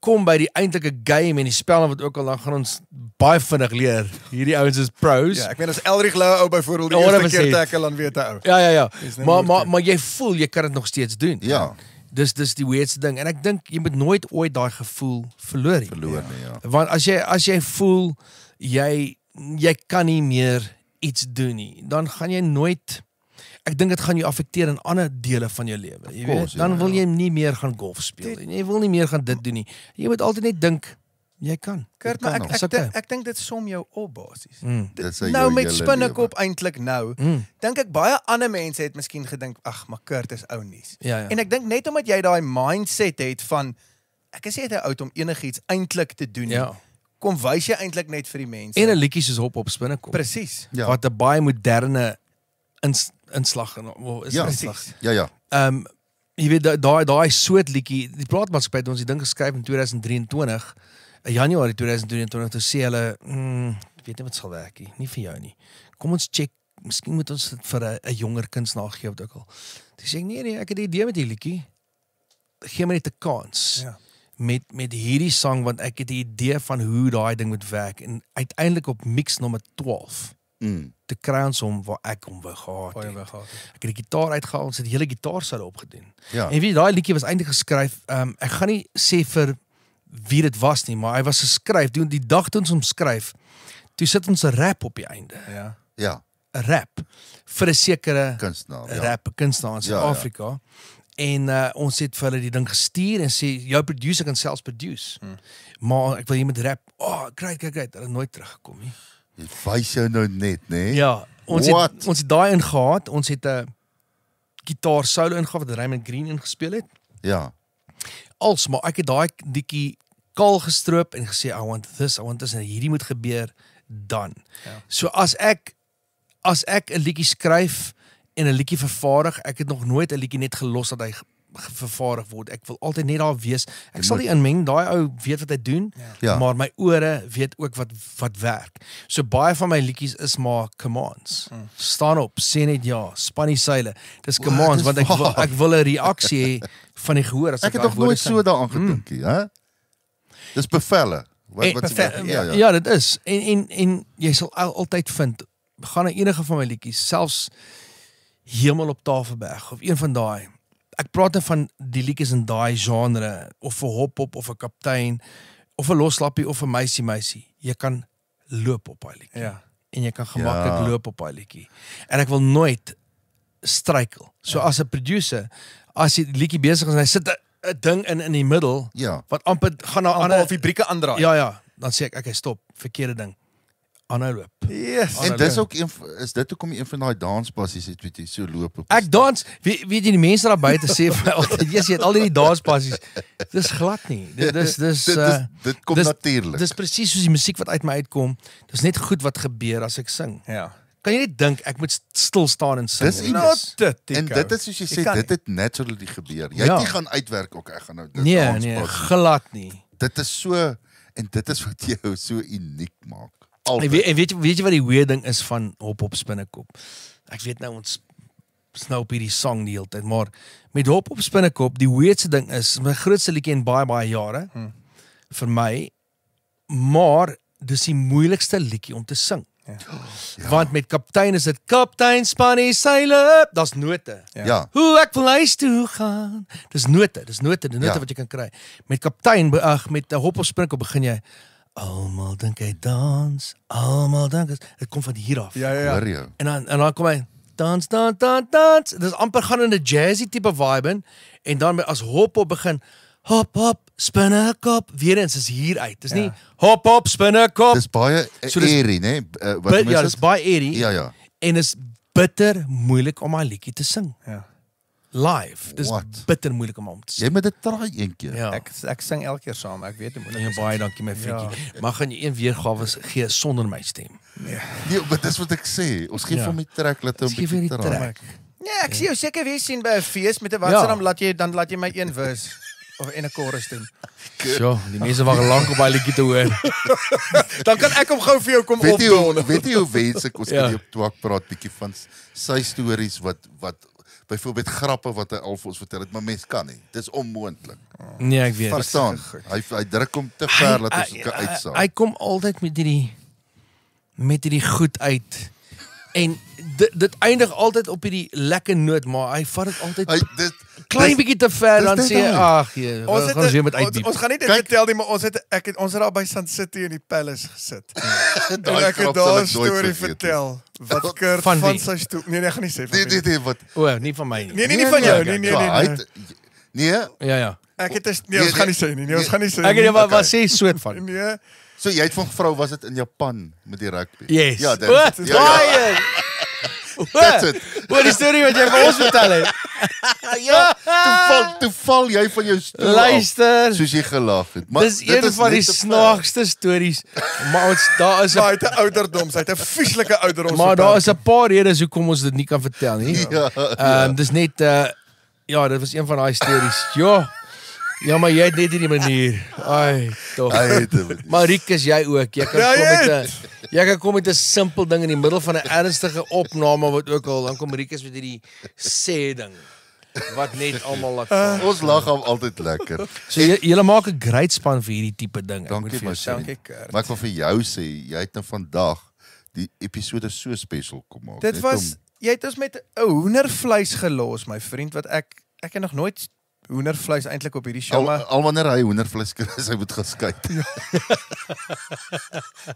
kom by die eintlike game en die spel en wat ook al, dan gaan ons baie vinnig leer. Hierdie ouens is pros. Ja, ek meen as Elrich Lou ou byvoorbeeld die eerste 100%. keer tackle dan weet hy ou. Ja. Dis nou Maar jy voel jy kan dit nog steeds doen. Ja. Dis die weirdste ding en ek dink jy moet nooit ooit daai gevoel verloor nie. Verloor nie, ja. Want as jy voel jy kan nie meer iets doen nie, dan gaan jy nooit, ek dink dit gaan jou affekteer in ander dele van jou lewe. Jy weet, dan wil jy nie meer gaan golf speel nie. Jy wil nie meer gaan dit doen nie. Jy moet altyd net dink jy kan. Kurt, maar ek dink dit som jou op basies. Dit sê Nou jou met hele spinnekop eintlik nou, dink ek baie ander mense het miskien gedink, ag, maar Kurt is ou nuus. Ja. En ek dink net omdat jy daai mindset het van ek is nie te oud om enigiets eintlik te doen nie. Ja. Kom wys jy eintlik net vir die mense. En 'n liedjie soos Hop op Spinnekop. Presies. Ja. Wat 'n baie moderne inslag is. Ja, Presies. Ja. Jy weet daai soort liedjie, die plaatmaatskappy het ons die ding geskryf in 2023, in Januarie 2023, toe sê hulle, ek weet nie wat sal werk nie vir jou nie. Kom ons check, miskien moet ons dit vir 'n jonger kunstenaar gee of ook al. Toe sê ek nee, ek het 'n idee met hierdie liedjie. Gee my net 'n kans. Ja. Met hierdie sang, want ek het 'n idee van hoe daai ding moet werk en uiteindelik op mix nommer 12 te kry ons hom waar ek hom wou gehad het. Ek het die gitaar uitgehaal, ons het die hele gitaarsolo opgedoen. Ja. En weet daai liedjie was eintlik geskryf, ek gaan nie sê vir wie dit was nie, maar hy was geskryf, die dag toe ons hom skryf, toe sit ons 'n rap op die einde. Ja. 'n Rap vir 'n sekere Kunstenaar. Ja. rap kunstenaar in Suid-Afrika. En ons het vir hulle die ding gestuur en sê jou producer kan selfs produce. Maar ek wil jy met rap. Great. Hulle het nooit teruggekom nie. Jy wys jou nou net, né? Ja, ons het daai ingehaat. Ons het 'n gitaar solo ingehaat wat Raymond Green ingespeel het. Ja. Maar ek het daai liedjie kaal gestroop en gesê I want this en hierdie moet gebeur dan. Ja. So as ek 'n liedjie skryf en 'n liedjie vervaardig, ek het nog nooit 'n liedjie net gelos dat hy vervaardig word. Ek wil altyd net daar wees. Ek sal nie inmeng, daai ou weet wat hy doen, Ja. maar my ore weet ook wat werk. So baie van my liedjies is maar commands. Staan op, sê net ja, span die seile. Dis commands want ek wil 'n reaksie hê van die gehoor as Ek het daai nog woorde nooit sing. so daaraan gedink nie, hè? Dis bevelle. Ja. Ja, dit is. En jy sal altyd vind, gaan na enige van my liedjies, selfs Hemel op Tafelberg of een van daai. Ek praat nou van die liedjies in daai genre, of vir hop-hop of 'n kaptein of 'n loslappie of 'n meisie. Jy kan loop op daai liedjie. Ja. En jy kan gemaklik loop op daai liedjie. En ek wil nooit struikel. So as 'n producer, as die liedjie besig is en hy sit 'n ding in die middel, Ja. wat amper gaan na Ander ander fabrieke aandraai. Ja, dan sê ek, okay, stop, verkeerde ding. Aanhou loop. Yes. En dis ook is dit hoekom een van daai danspassies het, weet jy, so loop op. Ek dans, weet jy die mense daar buite sê vir my altyd, jy het al die danspassies. Dis glad nie. Dit kom natuurlik. Dis presies soos die musiek wat uit my uitkom. Dis net goed wat gebeur as ek sing. Ja. Kan jy net dink ek moet stil staan en sing? Dis Not en dit is soos jy sê, dit het naturally gebeur. Jy het nie gaan uitwerk ook ek gaan nou dit Nee, glad nie. Dit is so en dit is wat jou so uniek maak. En weet jy wat die weird ding is van Hop op Spinnekop? Ek weet nou ons snou op hierdie song die hele tyd, maar met Hop op Spinnekop, die weirdste ding is my grootste liedjie in baie jare vir my, maar dis die moeilikste liedjie om te sing. Ja. Want met kaptein is dit kaptein span die seile, daar's note. Ja. Hoe ek wil huis toe gaan. Dis note wat jy kan kry. Met kaptein met 'n Hop op Spinnekop begin jy Almal dink hy dans, almal dink dit kom van hier af. Ja. Hoor jou. En dan kom hy dans. Dis amper gaan in 'n jazzy tipe vibe en dan as hop begin hop, spinne kop. Weer eens is hier uit. Dis nie hop, spinne kop. Dis baie So dis- airy, né? Ja, dis baie airy. Ja. En is bitter moeilik om 'n liedjie te sing. Ja. Live. Dis What? bitter moeilik om te sing. Jy moet dit try een keer. Ja. Ek sing elke keer saam. Ek weet hoe moeilik. Nee, baie dankie my vriendjie. Maar gaan jy een weergawe gee sonder my stem? Nee, maar dis wat ek sê. Ons gee Ja. vir my trek laat hom Ons gee vir die bietjie try. trek. Ja, ek sien jou seker weer sien by 'n fees met 'n watse dan laat jy my een verse of en 'n chorus doen. So, die mense wag lank om daai liedjie te hoor. Dan kan ek hom gou vir jou kom Weet jy hoe opdoen. wens ek ons Ja. kan hier op Twak praat bietjie van sy stories wat byvoorbeeld grappe wat hy al vir ons vertel het, maar mens kan nie. Dis onmoontlik. Nee, ek weet. Verstaan? Hy druk hom te ver dat ons dit kan uitsaai. Hy kom altyd met hierdie goed uit. En dit eindig altyd op hierdie lekker noot, maar hy vat dit altyd Dit klein bietjie te ver dis dan dit sê hy, nou. ag, ons gaan weer met uitdiep. Ons gaan nie dit vertel nie, maar ons het daar by Sun City in die Palace gesit. En Daai ek het grap daar sal 'n ek nooit storie vergeet vertel wat Kurt Van van wie? sy stoel. Nee, ek gaan nie sê van wie. Nee, wat O, nie van my nie. Nee, nie van jou. Nee. Nee, Ja. Ek het ons gaan nie sê nie. Nee, ons gaan nie sê Ek nie. het wat sê soort van. Nee. so jy het van gevra was dit in Japan met die rugby? Yes. Ja, dit O, baie. That's it. Wat die storie wat jy vir ons vertel het. Toe val jy van jou stoel Luister. af, soos jy gelag het. Maar Dis dit een van die net te ver. snaakste stories. Maar daar is Maar hy het 'n ouderdoms, hy het 'n vieslike ouderdoms. Maar daar is 'n paar redes hoekom ons dit nie kan vertel nie. Ja, Dis net ja, dit was een van daai stories. Ja, maar jy het net hierdie manier. Ai, tog. Hy het dit. Maar Rikus, jy ook. Jy kan Ja, kom jy met 'n jy kan kom met 'n simpel ding in die middel van 'n ernstige opname wat ook al dan kom Rikus met hierdie sê ding wat net almal laat. Ons lag hom altyd lekker. So julle maak 'n great span vir hierdie tipe ding. Ek moet Dankie vir jou my sê. seun. Dankie, Kurt. Maar ek wil vir jou sê, jy het nou vandag die episode so special kom maak. Dit Net was jy het ons met 'n hoendervleis gelos, my vriend, wat ek het nog nooit hoendervleis eintlik op hierdie show, al, maar al wanneer hy hoendervleis kry, hy moet gaan skei.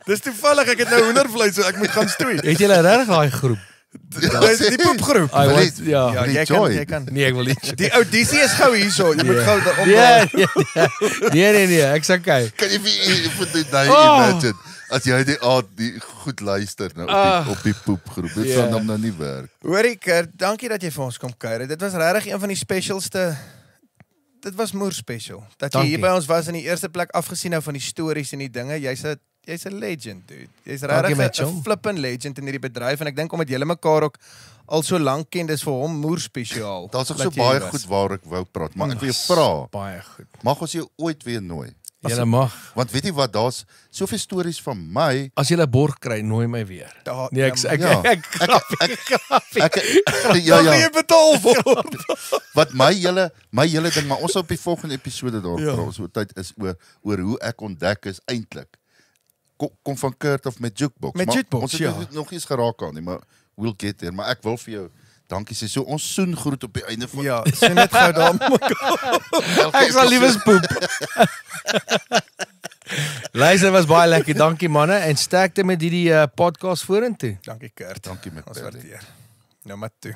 dis toevallig ek het nou hoendervleis, so ek moet gaan stoei. Het julle regtig daai groep? Dis die poepgroep. I Wil want jy- ja. Ja, jy kan. Nee, ek wil nie. Die audisie is gou hierso. Jy moet gou daarop. Nee, ek sal kyk. Kan jy vir dit nou Oh. imagine as jy die aand die goed luister nou op die poepgroep. Dit Ja. sal dan nou nie werk. Hoorie Kurt, dankie dat jy vir ons kom kuier. Dit was regtig een van die specialste. Dit was moer special. Dat jy Dankie. hier by ons was in die eerste plek, afgesien nou van die stories en die dinge. Jy's 'n legend, dude. Jy's Dankie, my regtig chum. 'n flippin legend in hierdie bedryf en ek dink omdat julle mekaar ook al so lank ken, dis vir hom moer spesiaal. Daar's ook dat so jy baie was. goed waaroor ek wou praat, maar ek wil jou vra, Baie goed. mag ons jou ooit weer nooi? Julle mag. Want weet jy wat, daar's soveel stories van my. As jy 'n borg kry, nooi my weer. Daar- Nee, ek ja. ek grap. Ja, Mag jy ja. betaal word? Wat my hele ding, maar ons sal op die volgende episode daar Ja. praat. So tyd is oor hoe ek ontdek is eintlik kom van Kurt of met Jukebox. Met Maar Jukebox, ons het ja. dit nog nie eens geraak aan nie, maar we'll get there. Maar ek wil vir jou dankie sê. So ons soen groet op die einde van Ja, so net gou daar. Ek sal liewer poep. Luister, was baie lekker. Dankie manne en sterkte met hierdie podcast vorentoe. Dankie Kurt. Dankie met Ons Perry. waardeer. Nou maar toe.